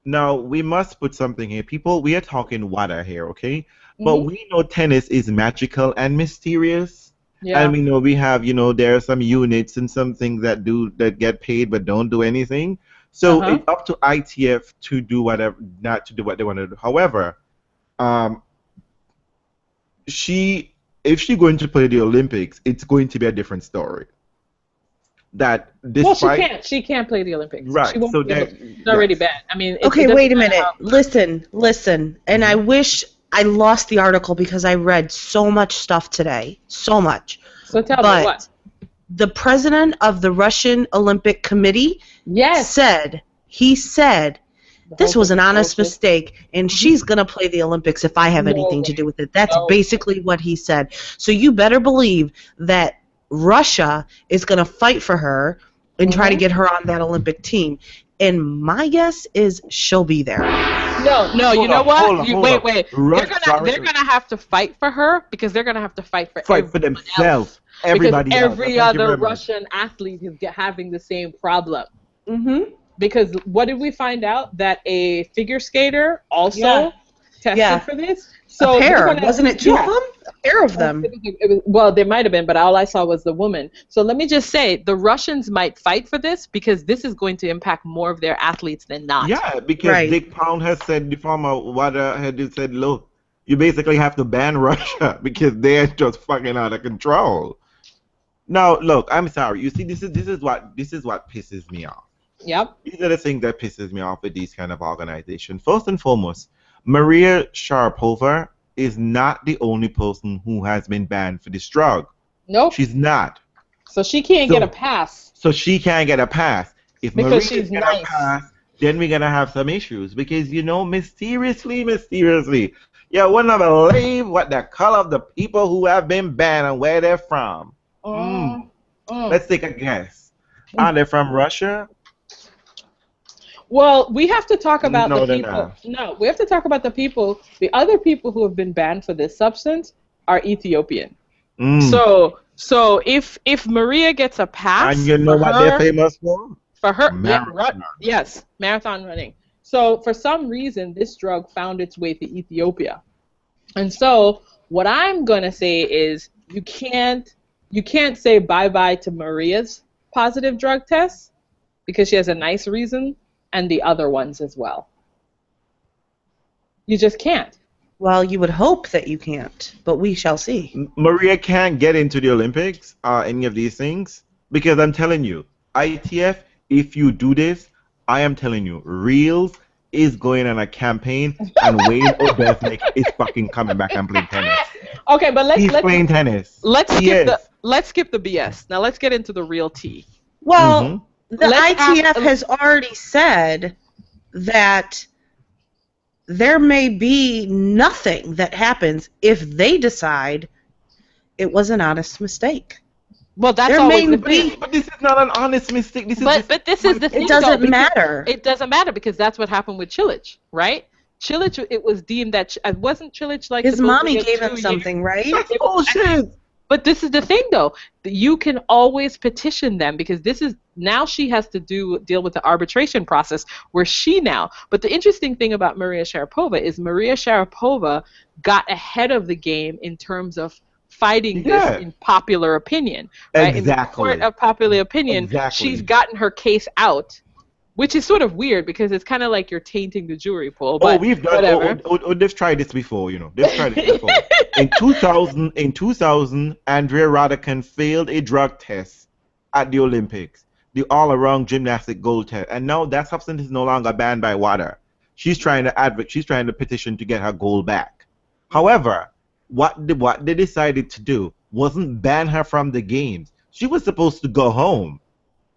Now we must put something here. People, we are talking water here, okay? But Mhm. we know tennis is magical and mysterious. Yeah. And we know we have, there are some units and some things that get paid but don't do anything. So Uh-huh. it's up to ITF to do whatever, not to do what they want to do. However, um, if she's going to play the Olympics, it's going to be a different story. That Well, despite she can't play the Olympics. right, She won't so be able that to. It's already yes. bad. I mean, it Okay, doesn't wait a matter minute. how- Listen. And I wish I lost the article because I read so much stuff today. So much. So tell me But what. the president of the Russian Olympic Committee Yes. said, this was an honest mistake, and she's going to play the Olympics if I have No anything to way. do with it. That's No. basically what he said. So you better believe that Russia is going to fight for her and try to Mhm. get her on that Olympic team. And my guess is she'll be there. No, you Hold know up, what? hold up, hold up. Wait. They're gonna have to fight for her because they're gonna have to fight for Fight for everyone themselves. else. Everybody because else. every Thank you other very much. Russian athlete is having the same problem. Mm-hmm. Because what did we find out? That a figure skater also Yeah. tested Yeah. for this. So A pair, they're gonna- wasn't it two yeah. of them? A pair of them. Well, there might have been, but all I saw was the woman. So let me just say, the Russians might fight for this because this is going to impact more of their athletes than not. Yeah, because Right. Dick Pound has said, the former water had said, look, you basically have to ban Russia because they're just fucking out of control. Now, look, I'm sorry. You see, this is what pisses me off. Yep. These are the things that pisses me off with these kind of organizations. First and foremost, Maria Sharapova is not the only person who has been banned for this drug. Nope. She's not. So she can't So- get a pass. So she can't get a pass. If Because Maria she's get nice. a pass, then we're gonna have some issues because mysteriously, you wouldn't believe what the color of the people who have been banned and where they're from. Let's take a guess. Are they from Russia? Well, we have to talk about No, the they're people. not. No, we have to talk about the people. The other people who have been banned for this substance are Ethiopian. Mm. So if Maria gets a pass, And you know for what her, they're famous for? for her, Marathon. yes, marathon running. So for some reason, this drug found its way to Ethiopia, and so what I'm gonna say is you can't say bye bye to Maria's positive drug test because she has a nice reason, and the other ones as well. You just can't. Well, you would hope that you can't, but we shall see. Maria can't get into the Olympics or any of these things because I'm telling you, ITF, if you do this, I am telling you, Realz is going on a campaign and Wayne O'Bethnick is fucking coming back and playing tennis. Okay, but He's playing tennis. let's He skip is. let's skip the BS. Now let's get into the real tea. Well, Mhm. the Let's ITF ask- has already said that there may be nothing that happens if they decide it was an honest mistake. Well, that's There always may the be- thing. But this is not an honest mistake. This is just But this is the thing. It though, doesn't because matter. It doesn't matter because that's what happened with Chilich, right? Chilich, it was deemed that wasn't Chilich like His supposed to mommy get gave 2 him years? something, right? That's bullshit. But this is the thing, though. You can always petition them because this is now she has to deal with the arbitration process where she now. But the interesting thing about Maria Sharapova is Maria Sharapova got ahead of the game in terms of fighting Yeah. this in popular opinion. Right? In the Exactly. court of popular opinion, Exactly. she's gotten her case out. Which is sort of weird because it's kind of like you're tainting the jury pool. Oh, But we've done. whatever. They've tried this before. They've tried this before. In 2000, Andrea Rodican failed a drug test at the Olympics, the all-around gymnastic gold test, and now that substance is no longer banned by WADA. She's trying to petition to get her gold back. However, what they decided to do wasn't ban her from the games. She was supposed to go home.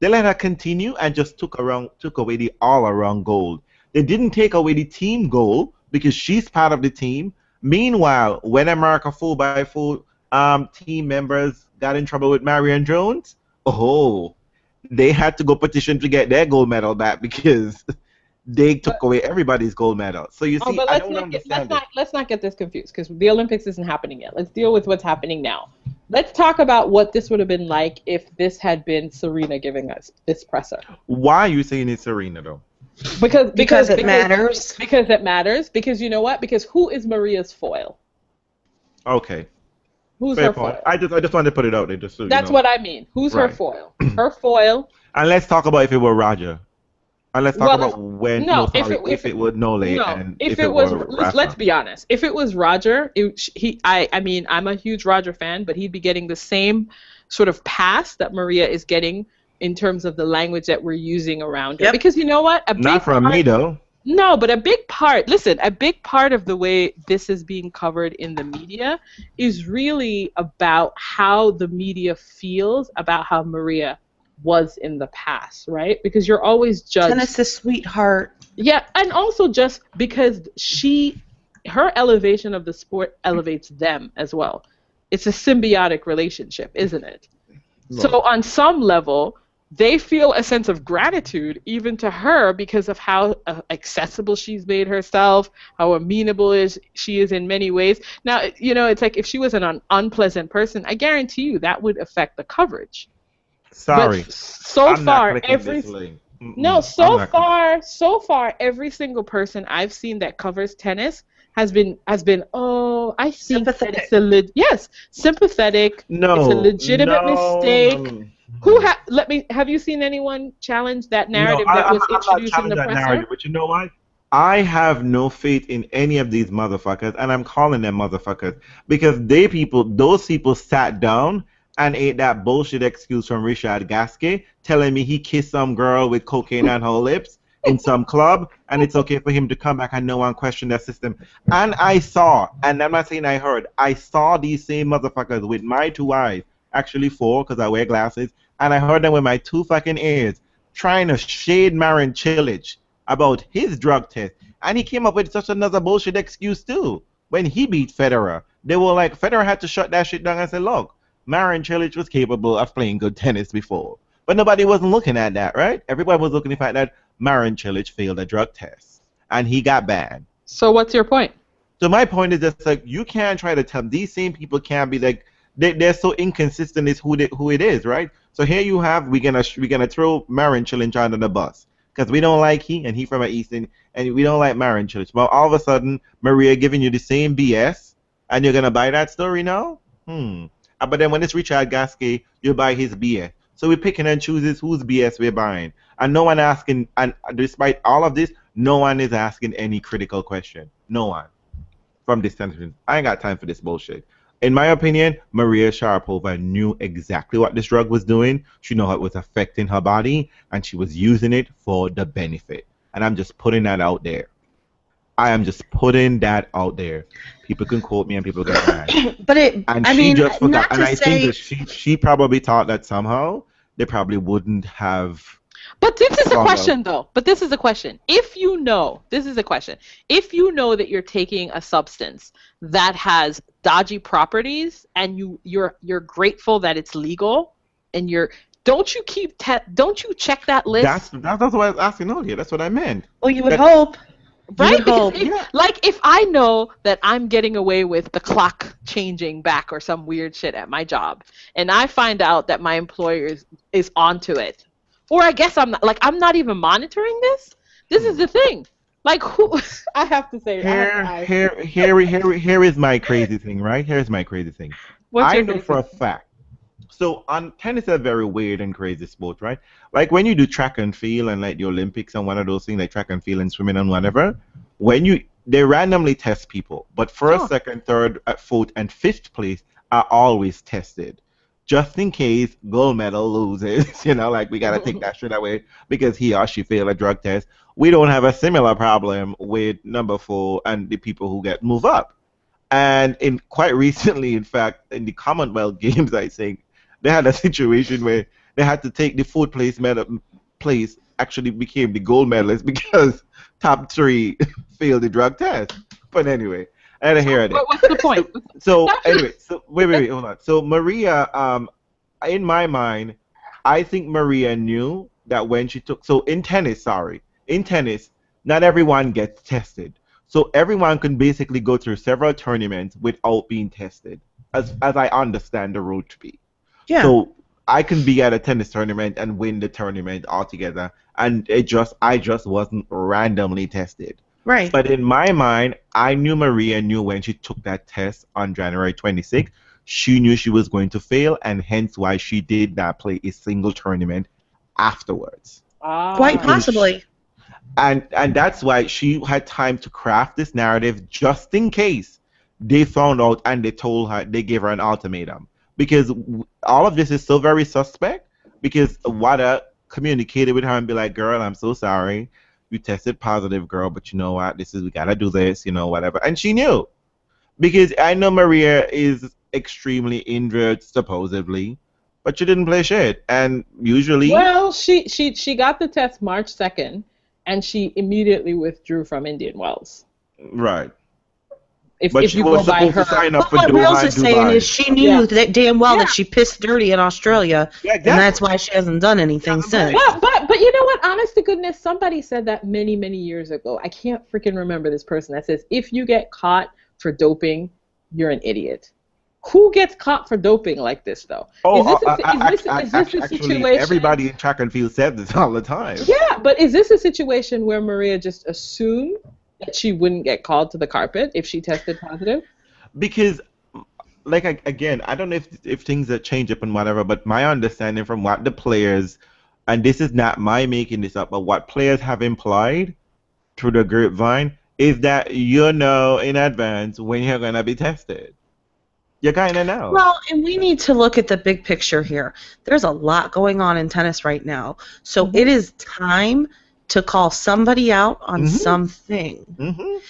They let her continue and just took away the all-around gold. They didn't take away the team gold because she's part of the team. Meanwhile, when America 4x4 team members got in trouble with Marion Jones, they had to go petition to get their gold medal back because they took away everybody's gold medal. So you see, but I don't understand it. let's not get this confused because the Olympics isn't happening yet. Let's deal with what's happening now. Let's talk about what this would have been like if this had been Serena giving us this presser. Why are you saying it's Serena though? Because it matters. Because it matters. Because you know what? Because who is Maria's foil? Okay. Who's Fair her point. foil? I just wanted to put it out there just so That's what I mean. Who's her Right. foil? Her foil. And let's talk about if it were Roger. And let's talk about when. No, if it were Nole. No, And if it was, were let's Rafa. be honest. If it was Roger, I mean, I'm a huge Roger fan, but he'd be getting the same sort of pass that Maria is getting in terms of the language that we're using around her. Yep. Because you know what? Not from me though. No, but a big part of the way this is being covered in the media is really about how the media feels about how Maria was in the past, right? Because you're always judged. Tennis' sweetheart. Yeah, and also just because her elevation of the sport elevates them as well. It's a symbiotic relationship, isn't it? No. So on some level, they feel a sense of gratitude even to her because of how accessible she's made herself, how amenable she is in many ways. Now, you know, it's like if she was an unpleasant person, I guarantee you that would affect the coverage. Sorry. But so I'm far, not clicking this link. so far, every single person I've seen that covers tennis has been. Oh, I think Sympathetic. Yes, sympathetic. No. It's a legitimate mistake. No. Have you seen anyone challenge that narrative that I'm was not introduced in challenging the that presser? narrative, but you know what? I have no faith in any of these motherfuckers, and I'm calling them motherfuckers because those people sat down and ate that bullshit excuse from Richard Gasquet telling me he kissed some girl with cocaine on her lips in some club, and it's okay for him to come back and no one question that system. And I saw, and I'm not saying I heard, I saw these same motherfuckers with my 2 eyes, actually 4 because I wear glasses, and I heard them with my 2 fucking ears trying to shade Marin Cilic about his drug test, and he came up with such another bullshit excuse too. When he beat Federer, they were like, Federer had to shut that shit down and say, look, Marin Cilic was capable of playing good tennis before. But nobody wasn't looking at that, right? Everybody was looking at the fact that Marin Cilic failed a drug test, and he got banned. So what's your point? So my point is just like, you can't try to tell, these same people can't be like, they're so inconsistent is who it is, right? So here you have, we're gonna throw Marin Cilic under the bus because we don't like and he from an Eastern, and we don't like Marin Cilic. But all of a sudden, Maria giving you the same BS, and you're gonna buy that story now? But then when it's Richard Gasquet, you buy his BS. So we're picking and choosing whose BS we're buying, and no one asking. And despite all of this, no one is asking any critical question. No one from this tension. I ain't got time for this bullshit. In my opinion, Maria Sharapova knew exactly what this drug was doing. She knew how it was affecting her body, and she was using it for the benefit. And I'm just putting that out there. I am just putting that out there. People can quote me and people get mad. But she just forgot. not And to I say, think that she probably thought that somehow they probably wouldn't have. But this is a Wrong, question, though. But this is a question. If you know, this is a question. If you know that you're taking a substance that has dodgy properties, and you're grateful that it's legal, and don't you check that list? That's what I was asking earlier. That's what I meant. well, you would hope. Right? hope. Like if I know that I'm getting away with the clock changing back or some weird shit at my job, and I find out that my employer is onto it, or I guess I'm not even monitoring this. This is the thing. Like who? I have to say. Here is my crazy thing, right? Here's my crazy thing. I know for a fact. So on tennis is a very weird and crazy sport, right? Like when you do track and field and like the Olympics and one of those things like track and field and swimming and whatever, they randomly test people, but first, second, third, fourth, and fifth place are always tested, just in case gold medal loses. Like we gotta take that shit away because he or she failed a drug test. We don't have a similar problem with number 4 and the people who get moved up. And quite recently, in fact, in the Commonwealth Games, I think they had a situation where they had to take the 4th place actually became the gold medalist because top 3 failed the drug test. But anyway, I had to hear it. What's the point? So anyway, wait, hold on. So Maria, in my mind, I think Maria knew that when she took. So in tennis, not everyone gets tested. So everyone can basically go through several tournaments without being tested, as I understand the rule to be. Yeah. So I can be at a tennis tournament and win the tournament altogether, and I just wasn't randomly tested. Right. But in my mind, I knew Maria knew when she took that test on January 26th, she knew she was going to fail, and hence why she did not play a single tournament afterwards. Quite possibly. And that's why she had time to craft this narrative just in case they found out and they told her, they gave her an ultimatum. Because all of this is so very suspect, because Wada communicated with her and be like, girl, I'm so sorry. You tested positive, girl, but you know what? We gotta do this, whatever. And she knew. Because I know Maria is extremely injured, supposedly, but she didn't play shit. And usually... Well, she got the test March 2nd, and she immediately withdrew from Indian Wells. Right. If you go by her. But what Realz is saying is she knew that damn well that she pissed dirty in Australia, and that's why she hasn't done anything since. But you know what? Honest to goodness, somebody said that many, many years ago. I can't freaking remember this person that says, if you get caught for doping, you're an idiot. Who gets caught for doping like this, though? Is this a situation? Everybody in track and field said this all the time. Yeah, but is this a situation where Maria just assumed that she wouldn't get called to the carpet if she tested positive? Because, again, I don't know if things that change up and whatever, but my understanding from what the players, and this is not my making this up, but what players have implied through the grapevine is that you know in advance when you're going to be tested. You kind of know. Well, and we need to look at the big picture here. There's a lot going on in tennis right now. So it is time to call somebody out on something.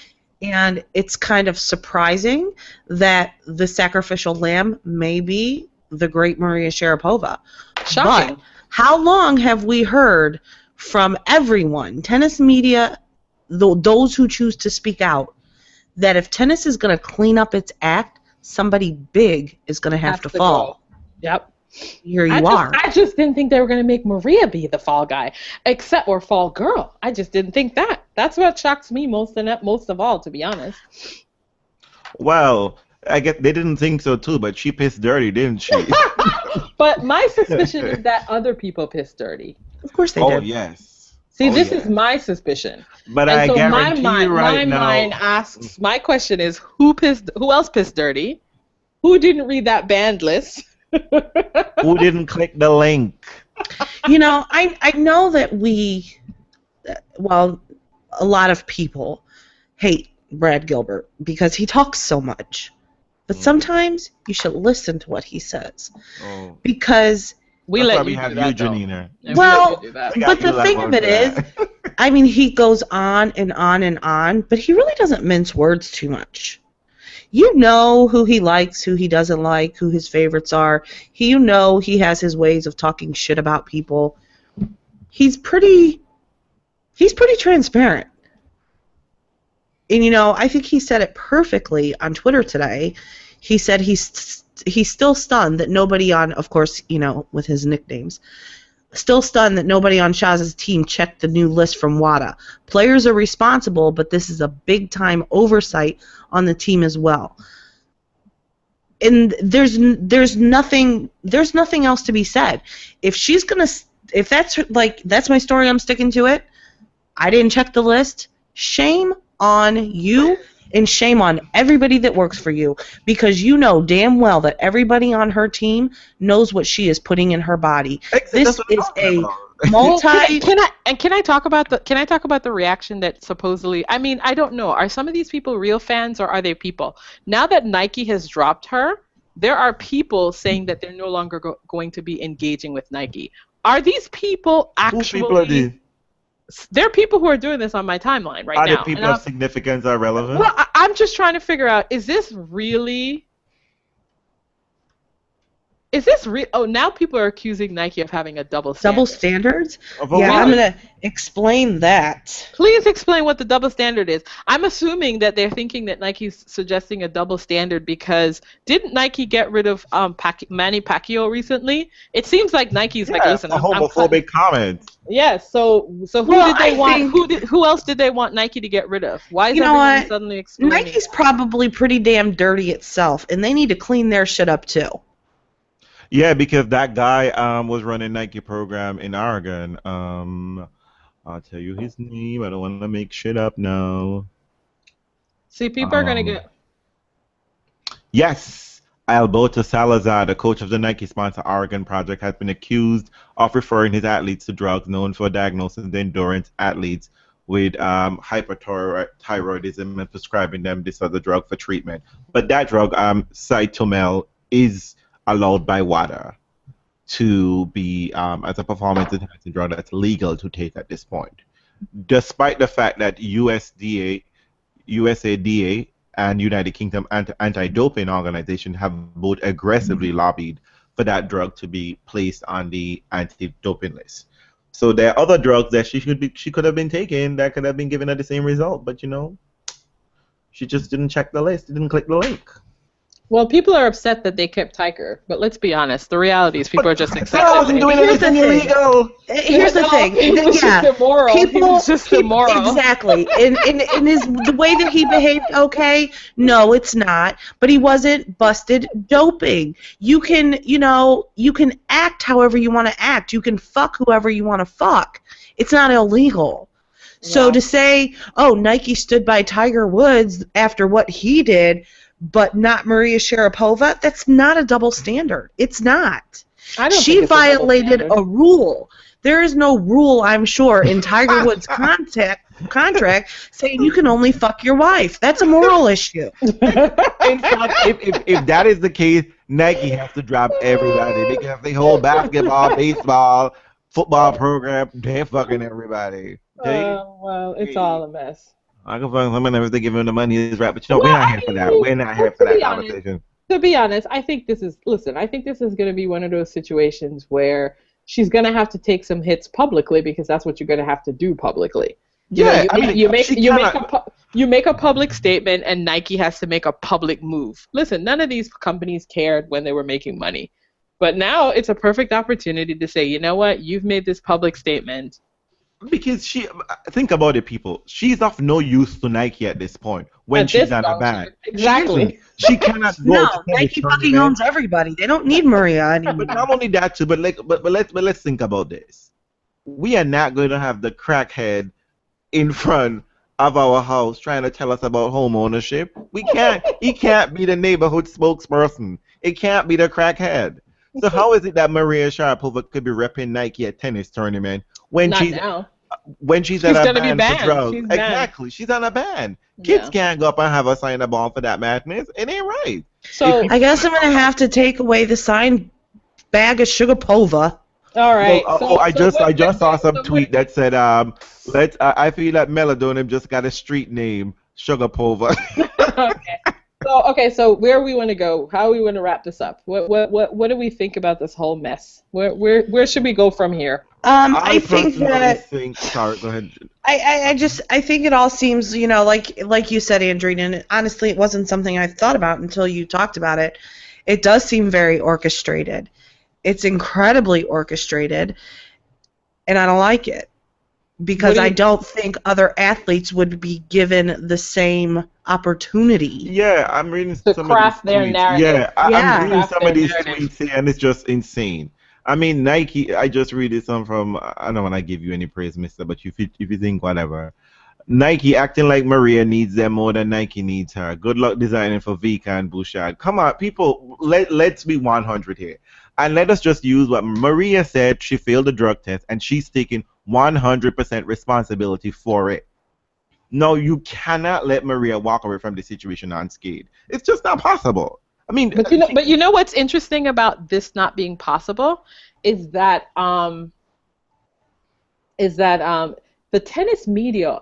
And it's kind of surprising that the sacrificial lamb may be the great Maria Sharapova. Shocking. But how long have we heard from everyone, tennis media, those who choose to speak out, that if tennis is going to clean up its act, somebody big is going to have to fall. Yep. Here you are. I just didn't think they were going to make Maria be the fall guy, or fall girl. I just didn't think that. That's what shocks me most of all, to be honest. Well, I guess they didn't think so too, but she pissed dirty, didn't she? But my suspicion is that other people pissed dirty. Of course they did. Oh, yes. See, this is my suspicion. But I guarantee you right now. My mind asks, my question is, who else pissed dirty? Who didn't read that banned list? Who didn't click the link? I know that a lot of people hate Brad Gilbert because he talks so much. But sometimes you should listen to what he says. Oh. Because... We let you do that, Janina. Well, but the thing of it is, he goes on and on and on, but he really doesn't mince words too much. You know who he likes, who he doesn't like, who his favorites are. He has his ways of talking shit about people. He's pretty transparent. And I think he said it perfectly on Twitter today. He said he's still stunned that nobody on, of course, with his nicknames, still stunned that nobody on Shaz's team checked the new list from WADA. Players are responsible, but this is a big-time oversight on the team as well. And there's nothing else to be said. If that's my story, I'm sticking to it. I didn't check the list. Shame on you. And shame on everybody that works for you, because you know damn well that everybody on her team knows what she is putting in her body. This is a multi. Can I talk about the reaction that supposedly? I mean, I don't know. Are some of these people real fans or are they people? Now that Nike has dropped her, there are people saying that they're no longer going to be engaging with Nike. Are these people actually? Who people are these? There are people who are doing this on my timeline right now. Are the people of significance are relevant? Well, I'm just trying to figure out, is this real? Oh, now people are accusing Nike of having a double standard. Double standards? Yeah, I'm going to explain that. Please explain what the double standard is. I'm assuming that they're thinking that Nike's suggesting a double standard because didn't Nike get rid of Manny Pacquiao recently? It seems like Nike's like, listen, a homophobic comment. Yes. So who else did they want Nike to get rid of? Why is everyone suddenly explaining? Nike's probably pretty damn dirty itself, and they need to clean their shit up too. Yeah, because that guy was running Nike program in Oregon. I'll tell you his name. I don't want to make shit up now. See, people are gonna Um, get. yes, Alberto Salazar, the coach of the Nike-sponsored Oregon project, has been accused of referring his athletes to drugs known for diagnosing the endurance athletes with hyperthyroidism and prescribing them this other drug for treatment. But that drug, Cytomel, is allowed by WADA to be as a performance enhancing drug that's legal to take at this point, despite the fact that USADA and United Kingdom anti-doping organization have both aggressively lobbied for that drug to be placed on the anti-doping list. So there are other drugs that she could have been taking that could have been given her the same result, but she just didn't check the list, didn't click the link. Well, people are upset that they kept Tiger, but let's be honest. The reality is people are just accepting wasn't it. doing anything illegal. Here's the thing. He was Yeah. just immoral. He was just immoral. Exactly. In the way that he behaved, okay, no, it's not. But he wasn't busted doping. You can act however you want to act. You can fuck whoever you want to fuck. It's not illegal. So Yeah. to say, oh, Nike stood by Tiger Woods after what he did, but not Maria Sharapova, that's not a double standard. It's not. I don't She think it's a double violated standard. a rule. There is no rule, I'm sure, in Tiger Woods' contract saying you can only fuck your wife. That's a moral issue. In fact, if that is the case, Nike has to drop everybody because the whole basketball, baseball, football program, they're fucking everybody. Well, it's all a mess. I can fuck someone if they give him the money is right, but we're Well, not I here for mean, that. We're not here for to that be honest, conversation. To be honest, I think this is going to be one of those situations where she's going to have to take some hits publicly because that's what you're going to have to do publicly. You make a public statement and Nike has to make a public move. Listen, none of these companies cared when they were making money. But now it's a perfect opportunity to say, you know what, you've made this public statement. Because think about it, people. She's of no use to Nike at this point when she's on a ban. Exactly. She cannot go No, to Nike any fucking tournament. owns everybody. They don't need Maria anymore. But not only that too, but let's think about this. We are not going to have the crackhead in front of our house trying to tell us about home ownership. We can't. He can't be the neighborhood spokesperson. It can't be the crackhead. So how is it that Maria Sharapova could be repping Nike at tennis tournament when Not she's now. at a gonna be ban banned. for drugs? She's banned. Exactly. She's on a ban. Kids can't go up and have her sign a ball for that madness. It ain't right. So I guess I'm going to have to take away the signed bag of Sugarpova. all right. I just saw some tweet that said I feel like Meldonium just got a street name, Sugarpova. So where we want to go? How we want to wrap this up? What do we think about this whole mess? Where should we go from here? I think that Sorry, go ahead. I think it all seems, like you said, Andreen, and honestly, it wasn't something I thought about until you talked about it. It does seem very orchestrated. It's incredibly orchestrated, and I don't like it because I don't think other athletes would be given the same opportunity. Yeah, I'm reading To some craft of these their tweets. narrative. I'm reading Craft some their of these narrative. tweets here, and it's just insane. I mean, Nike. I just read this some from. I don't want to give you any praise, Mister, but if you think whatever. Nike acting like Maria needs them more than Nike needs her. Good luck designing for Vika and Bouchard. Come on, people. Let's be 100 here, and let us just use what Maria said. She failed the drug test, and she's taking 100% responsibility for it. No, you cannot let Maria walk away from the situation unscathed. It's just not possible. I mean, But you know what's interesting about this not being possible is that the tennis media.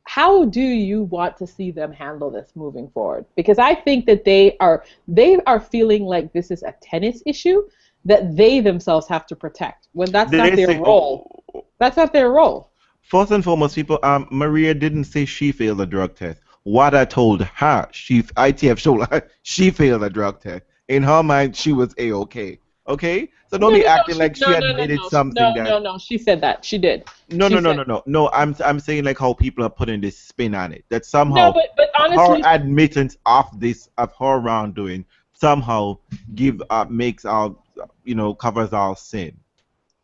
How do you want to see them handle this moving forward? Because I think that they are feeling like this is a tennis issue that they themselves have to protect when that's not their role. That's not their role. First and foremost, people, Maria didn't say she failed the drug test. WADA told her, ITF showed her, she failed the drug test. In her mind, she was A-OK. Okay? So don't be acting like she admitted something that... No, she said that. She did. No, I'm saying like how people are putting this spin on it. That somehow but honestly, her admittance of her wrongdoing somehow makes all, covers all sin.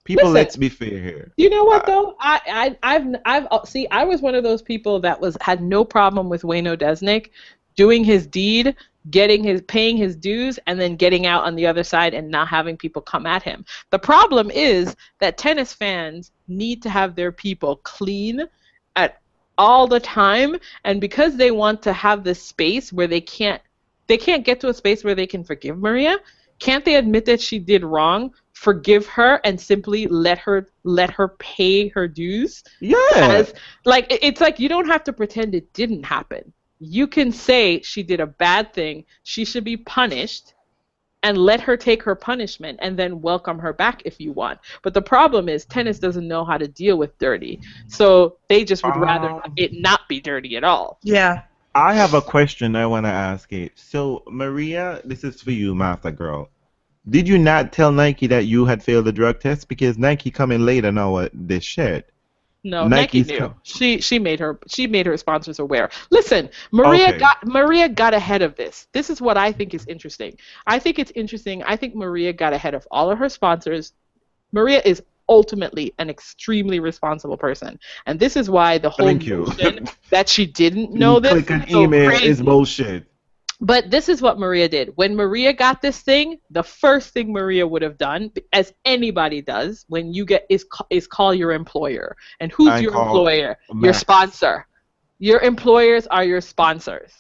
People, Listen, let's be fair here. You know what though? I've see. I was one of those people that had no problem with Wayno Desnick doing his deed, paying his dues, and then getting out on the other side and not having people come at him. The problem is that tennis fans need to have their people clean at all the time, and because they want to have this space where they can't get to a space where they can forgive Maria. Can't they admit that she did wrong, forgive her, and simply let her pay her dues? Yeah. It's like you don't have to pretend it didn't happen. You can say she did a bad thing, she should be punished, and let her take her punishment, and then welcome her back if you want. But the problem is tennis doesn't know how to deal with dirty, so they just would rather it not be dirty at all. Yeah. I have a question I want to ask it. So, Maria, this is for you, Martha girl. Did you not tell Nike that you had failed the drug test? Because Nike coming later now at this shit. No, Nike knew. She made her sponsors aware. Listen, Maria got ahead of this. This is what I think is interesting. I think it's interesting. I think Maria got ahead of all of her sponsors. Maria is ultimately an extremely responsible person, and this is why the whole notion that she didn't know this click an email is bullshit. But this is what Maria did. When Maria got this thing, the first thing Maria would have done, as anybody does when you get is call your employer. And who's your employer? Your sponsor. Your employers are your sponsors.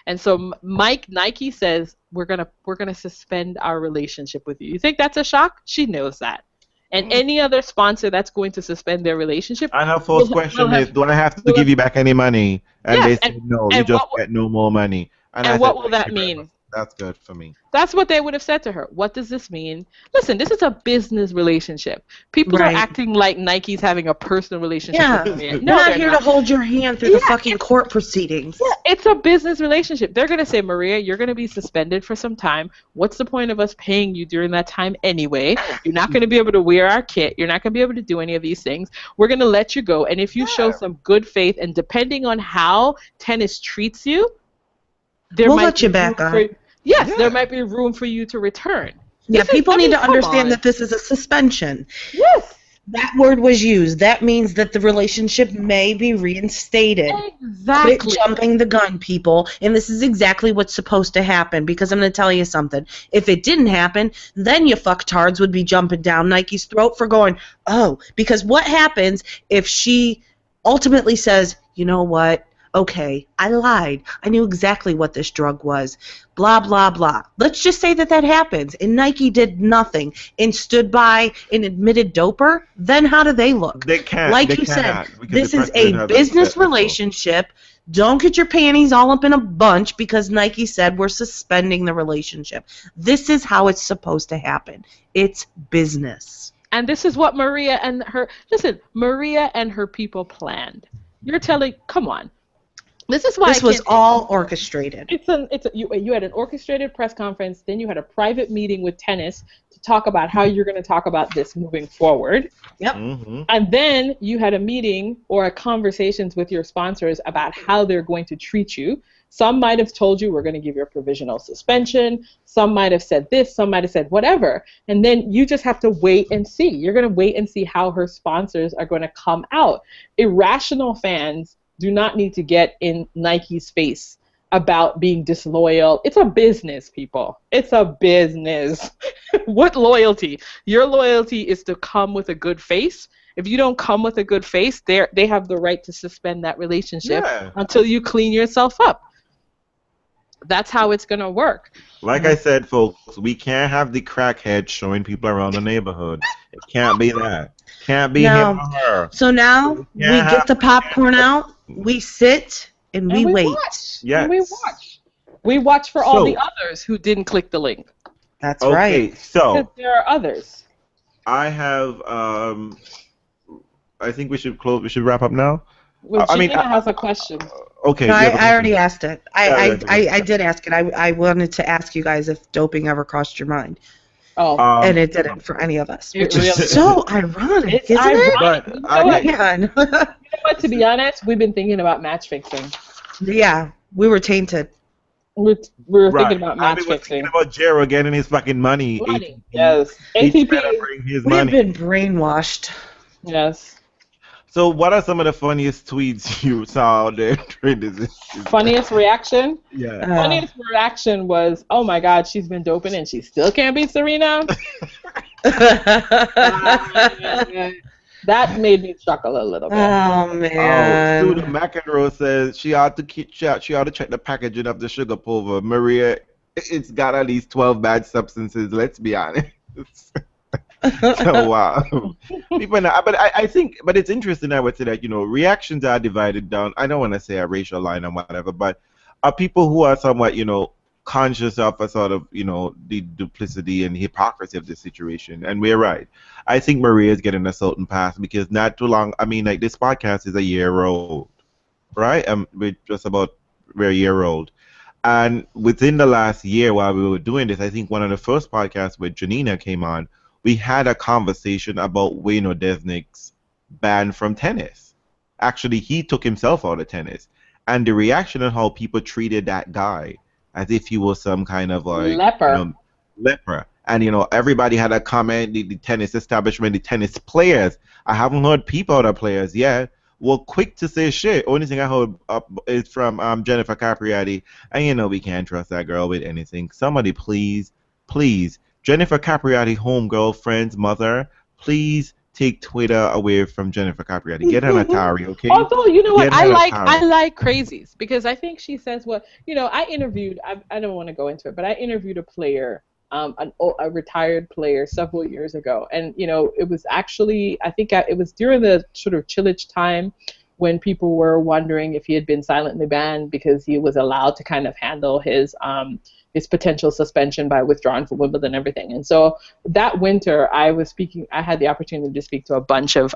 And so Nike says we're gonna suspend our relationship with you. You think that's a shock? She knows that. And any other sponsor that's going to suspend their relationship. And her first question is, do I have to give you back any money? And they said, no, you just get no more money. And what will that mean? That's good for me. That's what they would have said to her. What does this mean? Listen, this is a business relationship. People are acting like Nike's having a personal relationship with me. No, they're not here to hold your hand through the fucking court proceedings. Yeah, it's a business relationship. They're going to say, Maria, you're going to be suspended for some time. What's the point of us paying you during that time anyway? You're not going to be able to wear our kit. You're not going to be able to do any of these things. We're going to let you go. And if you show some good faith, and depending on how tennis treats you, we'll let you back on. There might be room for you to return. Yeah, people need to understand that this is a suspension. Yes. That word was used. That means that the relationship may be reinstated. Exactly. Quit jumping the gun, people. And this is exactly what's supposed to happen, because I'm going to tell you something. If it didn't happen, then you fucktards would be jumping down Nike's throat for going, oh, because what happens if she ultimately says, you know what? Okay, I lied. I knew exactly what this drug was. Blah, blah, blah. Let's just say that happens, and Nike did nothing and stood by an admitted doper. Then how do they look? They can't. Like you said, this is a business relationship. Don't get your panties all up in a bunch because Nike said we're suspending the relationship. This is how it's supposed to happen. It's business. And this is what Maria and her people planned. You're telling, come on. This is why this was all orchestrated. You had an orchestrated press conference, then you had a private meeting with tennis to talk about how you're going to talk about this moving forward. Yep. Mm-hmm. And then you had a meeting or a conversations with your sponsors about how they're going to treat you. Some might have told you we're going to give you a provisional suspension. Some might have said this. Some might have said whatever. And then you just have to wait and see. You're going to wait and see how her sponsors are going to come out. Irrational fans do not need to get in Nike's face about being disloyal. It's a business, people. It's a business. What loyalty? Your loyalty is to come with a good face. If you don't come with a good face, they have the right to suspend that relationship until you clean yourself up. That's how it's going to work. Like I said, folks, we can't have the crackhead showing people around the neighborhood. It can't be that. Can't be him or her. So now we get the popcorn out, we sit, and we wait. Watch. Yes. And we watch. We watch for all the others who didn't click the link. That's right. Okay, so because there are others. I have. I think we should close. We should wrap up now. Well, Janina has a question. Okay. No, I already asked it. I did ask it. I wanted to ask you guys if doping ever crossed your mind. Oh. And it didn't for any of us, which is so ironic, isn't it? But you know what? To be honest, we've been thinking about match fixing. Yeah, we were tainted. We were Right. thinking about match Abby was thinking fixing. about Jero getting his fucking money. Money. ATP. Yes. He better ATP. bring his We have money. been brainwashed. Yes. So, what are some of the funniest tweets you saw out there during this? Funniest reaction? Yeah. Funniest reaction was, oh my God, she's been doping and she still can't beat Serena. That made me chuckle a little bit. Oh Oh, man. Suda McEnroe says she ought to check the packaging of the sugar pulver. Maria, it's got at least 12 bad substances. Let's be honest. So wow. People now, but I think, but it's interesting. I would say that reactions are divided down. I don't want to say a racial line or whatever, but are people who are somewhat conscious of a sort of the duplicity and hypocrisy of the situation. And we're right. I think Maria is getting a certain pass because not too long. I mean, like this podcast is a year old, right? We're a year old. And within the last year while we were doing this, I think one of the first podcasts where Janina came on, we had a conversation about Wayne Odesnik's ban from tennis. Actually, he took himself out of tennis. And the reaction on how people treated that guy as if he was some kind of like leper. And everybody had a comment, the tennis establishment, the tennis players. I haven't heard people that are players yet. Were quick to say shit. Only thing I heard is from Jennifer Capriati. And we can't trust that girl with anything. Somebody please, Jennifer Capriati, homegirl, friend's mother, please take Twitter away from Jennifer Capriati. Get an Atari, okay? Although, you know what, Get her I like crazies because I think she says I interviewed, I don't want to go into it, but I interviewed a player, a retired player several years ago. And, it was actually, I think it was during the sort of Chilich time when people were wondering if he had been silently banned because he was allowed to kind of handle his potential suspension by withdrawing from Wimbledon and everything. And so that winter, I had the opportunity to speak to a bunch of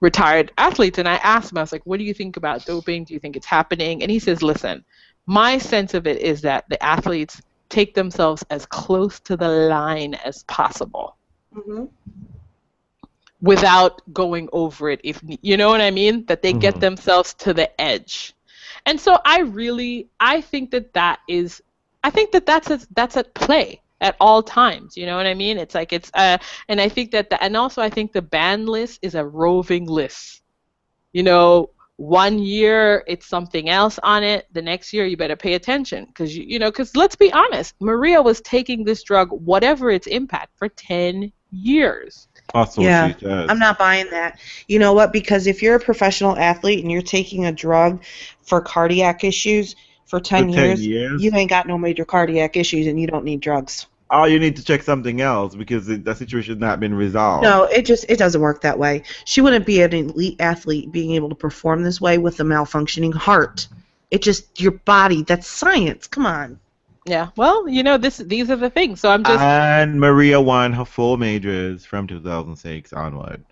retired athletes, and I asked him, I was like, what do you think about doping? Do you think it's happening? And he says, listen, my sense of it is that the athletes take themselves as close to the line as possible. Mm-hmm. Without going over it, if you know what I mean, that they get themselves to the edge. And so I think that's at play at all times. You know what I mean? It's like and I think and also I think the ban list is a roving list. 1 year it's something else on it. The next year you better pay attention because let's be honest, Maria was taking this drug, whatever its impact, for 10 years. Yeah, I'm not buying that. You know what? Because if you're a professional athlete and you're taking a drug for cardiac issues for 10 years, you ain't got no major cardiac issues and you don't need drugs. Oh, you need to check something else because the situation has not been resolved. No, it doesn't work that way. She wouldn't be an elite athlete being able to perform this way with a malfunctioning heart. Your body, that's science. Come on. Yeah, well, these are the things. So I'm just. And Maria won her 4 majors from 2006 onward.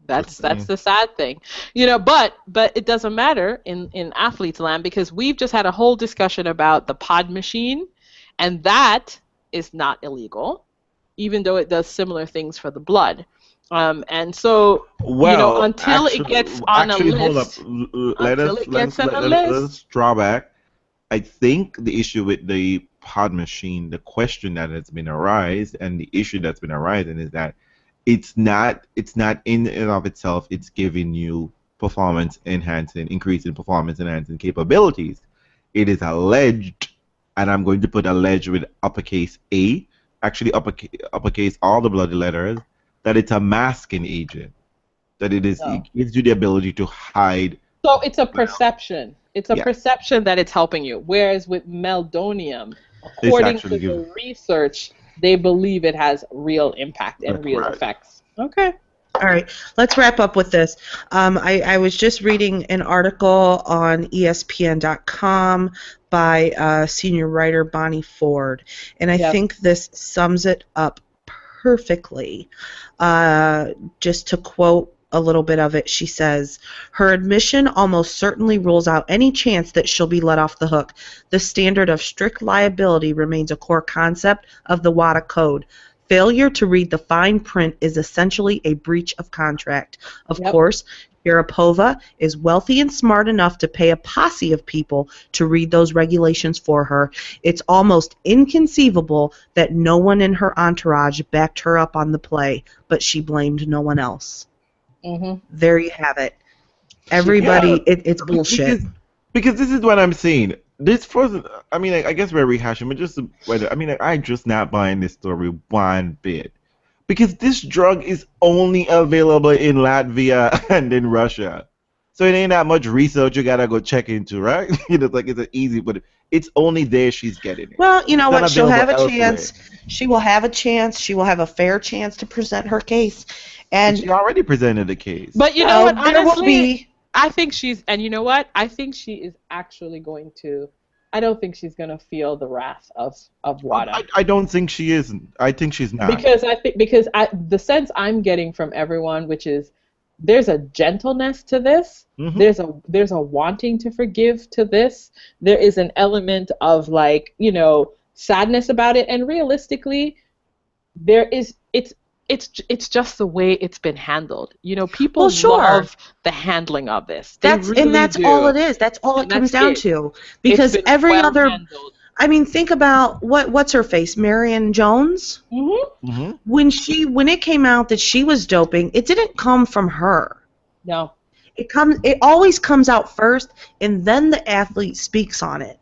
That's the sad thing, But it doesn't matter in athletes land because we've just had a whole discussion about the pod machine, and that is not illegal, even though it does similar things for the blood. And so until it gets on a list, hold up. Let's draw back. I think the issue with the pod machine, the question that has been arised, and the issue that's been arising is that it's not in and of itself. It's giving you increasing performance enhancing capabilities. It is alleged, and I'm going to put alleged with uppercase A, actually uppercase all the bloody letters, that it's a masking agent. That it gives you the ability to hide. So it's a perception. It's a perception that it's helping you. Whereas with Meldonium, according to the research, they believe it has real impact and real effects. Okay. All right. Let's wrap up with this. I was just reading an article on ESPN.com by senior writer Bonnie Ford, and I think this sums it up perfectly. Just to quote a little bit of it, she says, her admission almost certainly rules out any chance that she'll be let off the hook. The standard of strict liability remains a core concept of the WADA code. failure to read the fine print is essentially a breach of contract. Of Yep. course, Sharapova is wealthy and smart enough to pay a posse of people to read those regulations for her. It's almost inconceivable that no one in her entourage backed her up on the play, but she blamed no one else. Mm-hmm. There you have it. Everybody, it's bullshit. Because this is what I'm saying. This wasn't. I mean, I guess we're rehashing, but just whether. I mean, I'm just not buying this story one bit. Because this drug is only available in Latvia and in Russia, so it ain't that much research you gotta go check into, right? It's like it's easy, but it's only there she's getting it. Well, you know It's what? not She'll have a available chance. She will have a chance. She will have a fair chance to present her case. And she already presented the case. But you know what? there will Honestly, be. I think she's, and you know what? I think she is actually going to. I don't think she's going to feel the wrath of WADA. I don't think she is. I think she's not. Because the sense I'm getting from everyone, which is there's a gentleness to this. Mm-hmm. There's a wanting to forgive to this. There is an element of sadness about it, and realistically, it's just the way it's been handled. People love the handling of this. That's do. all it is. That's all it comes down to. Because every other, handled. I mean, think about what's her face, Marion Jones. Mm-hmm. Mm-hmm. When it came out that she was doping, it didn't come from her. No. It always comes out first, and then the athlete speaks on it.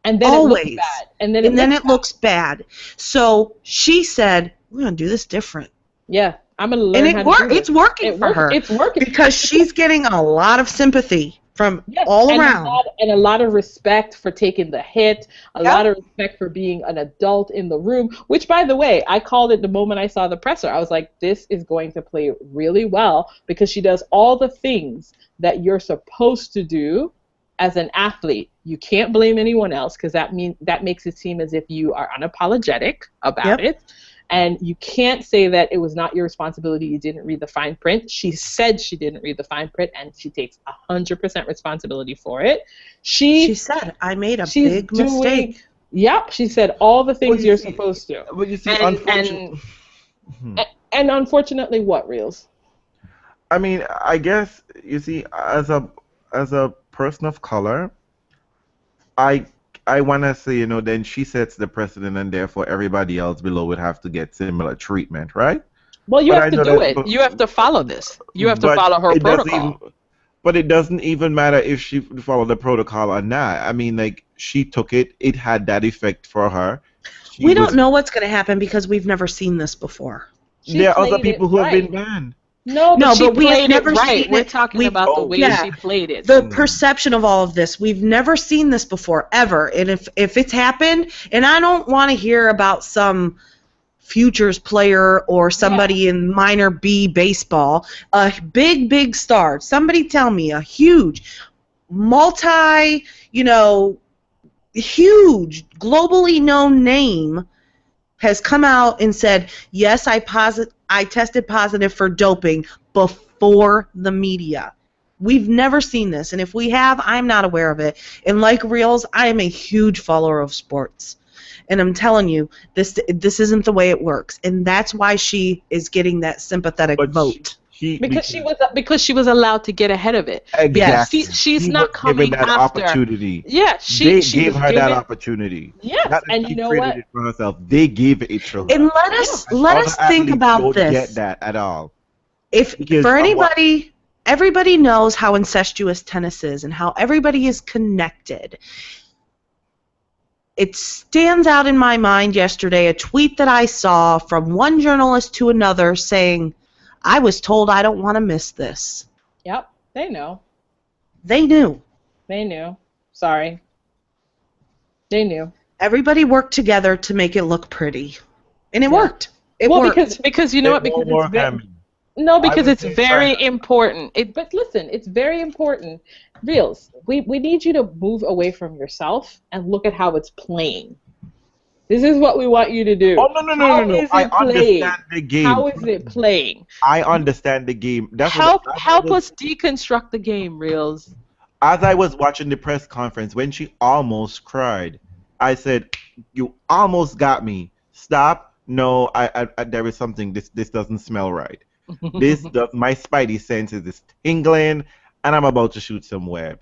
And then always. It looks bad. And then it looks bad. So she said, "We're gonna do this different." Yeah, I'm gonna learn how to do this. It's working for her. It's working because she's getting a lot of sympathy from all around. And a lot of respect for taking the hit, a lot of respect for being an adult in the room, which, by the way, I called it the moment I saw the presser. I was like, this is going to play really well because she does all the things that you're supposed to do as an athlete. You can't blame anyone else because that makes it seem as if you are unapologetic about it. And you can't say that it was not your responsibility, you didn't read the fine print. She said she didn't read the fine print, and she takes 100% responsibility for it. She said, I made a big mistake. Yep, she said all the things you're supposed to. But you see, and unfortunately, what, Realz? I mean, I guess, you see, as a person of color, I want to say, then she sets the precedent, and therefore everybody else below would have to get similar treatment, right? Well, you have to do it. You have to follow this. You have to follow her protocol. But it doesn't even matter if she followed the protocol or not. I mean, she took it. It had that effect for her. We don't know what's going to happen because we've never seen this before. There are other people who have been banned. No, but we have never seen it. We're talking about the way she played it. The perception of all of this. We've never seen this before, ever. And if it's happened, and I don't want to hear about some futures player or somebody in minor B baseball, a big star. Somebody tell me a huge, huge, globally known name has come out and said, yes, I tested positive for doping before the media. We've never seen this, and if we have, I'm not aware of it. And like Realz, I am a huge follower of sports. And I'm telling you, this isn't the way it works. And that's why she is getting that sympathetic vote. Because she was allowed to get ahead of it. Exactly. Yes. She's not coming that after. Opportunity. Yeah, they gave her that opportunity. Yes, not and you know what? It for herself. They gave it to her. And let us think about this. Don't get that at all. Everybody knows how incestuous tennis is and how everybody is connected. It stands out in my mind yesterday, a tweet that I saw from one journalist to another saying, I was told I don't want to miss this. Yep, they know. They knew. They knew. Sorry. They knew. Everybody worked together to make it look pretty. And it worked. It worked. Because you know what? Because it's very important. But listen, it's very important. Realz, we need you to move away from yourself and look at how it's playing. This is what we want you to do. Oh, no. I understand the game. How is it playing? I understand the game. Help us deconstruct the game, Realz. As I was watching the press conference, when she almost cried, I said, you almost got me. Stop. no, there is something. This doesn't smell right. My spidey senses is tingling, and I'm about to shoot some web.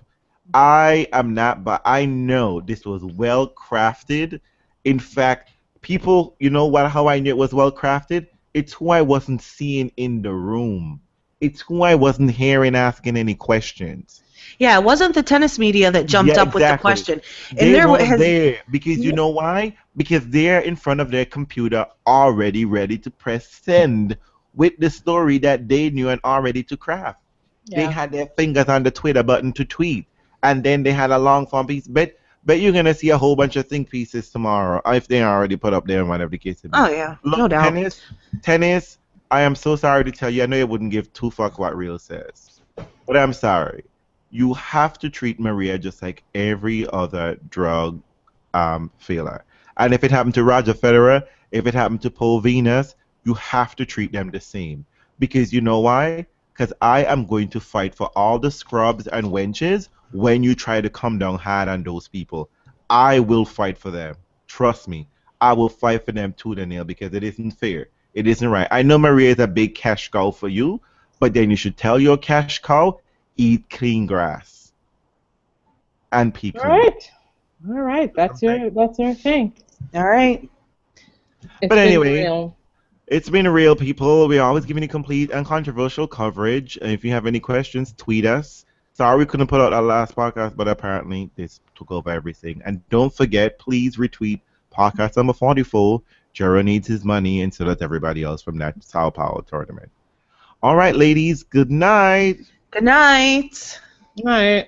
I am not, but I know this was well crafted. In fact, people, you know what? How I knew it was well crafted? It's who I wasn't seeing in the room. It's who I wasn't hearing asking any questions. Yeah, it wasn't the tennis media that jumped up with the question. And They weren't there because you know why? Because they're in front of their computer already ready to press send with the story that they knew and already to craft. They had their fingers on the Twitter button to tweet, and then they had a long form piece. But you're gonna see a whole bunch of think pieces tomorrow if they already put up there and whatever the case is. Oh yeah, look, no doubt. Tennis. I am so sorry to tell you. I know you wouldn't give two fuck what Realz says, but I'm sorry. You have to treat Maria just like every other drug failure. And if it happened to Roger Federer, if it happened to Paul Venus, you have to treat them the same. Because you know why? Because I am going to fight for all the scrubs and wenches when you try to come down hard on those people. I will fight for them. Trust me. I will fight for them tooth and nail because it isn't fair. It isn't right. I know Maria is a big cash cow for you, but then you should tell your cash cow, eat clean grass and pee clean. All right. That's your thing. All right. But anyway, it's been real, people. We're always giving you complete and controversial coverage. And if you have any questions, tweet us. Sorry we couldn't put out our last podcast, but apparently this took over everything. And don't forget, please retweet podcast number 44. Jero needs his money, and so does everybody else from that Sao Paulo tournament. All right, ladies. Good night. Good night. All right.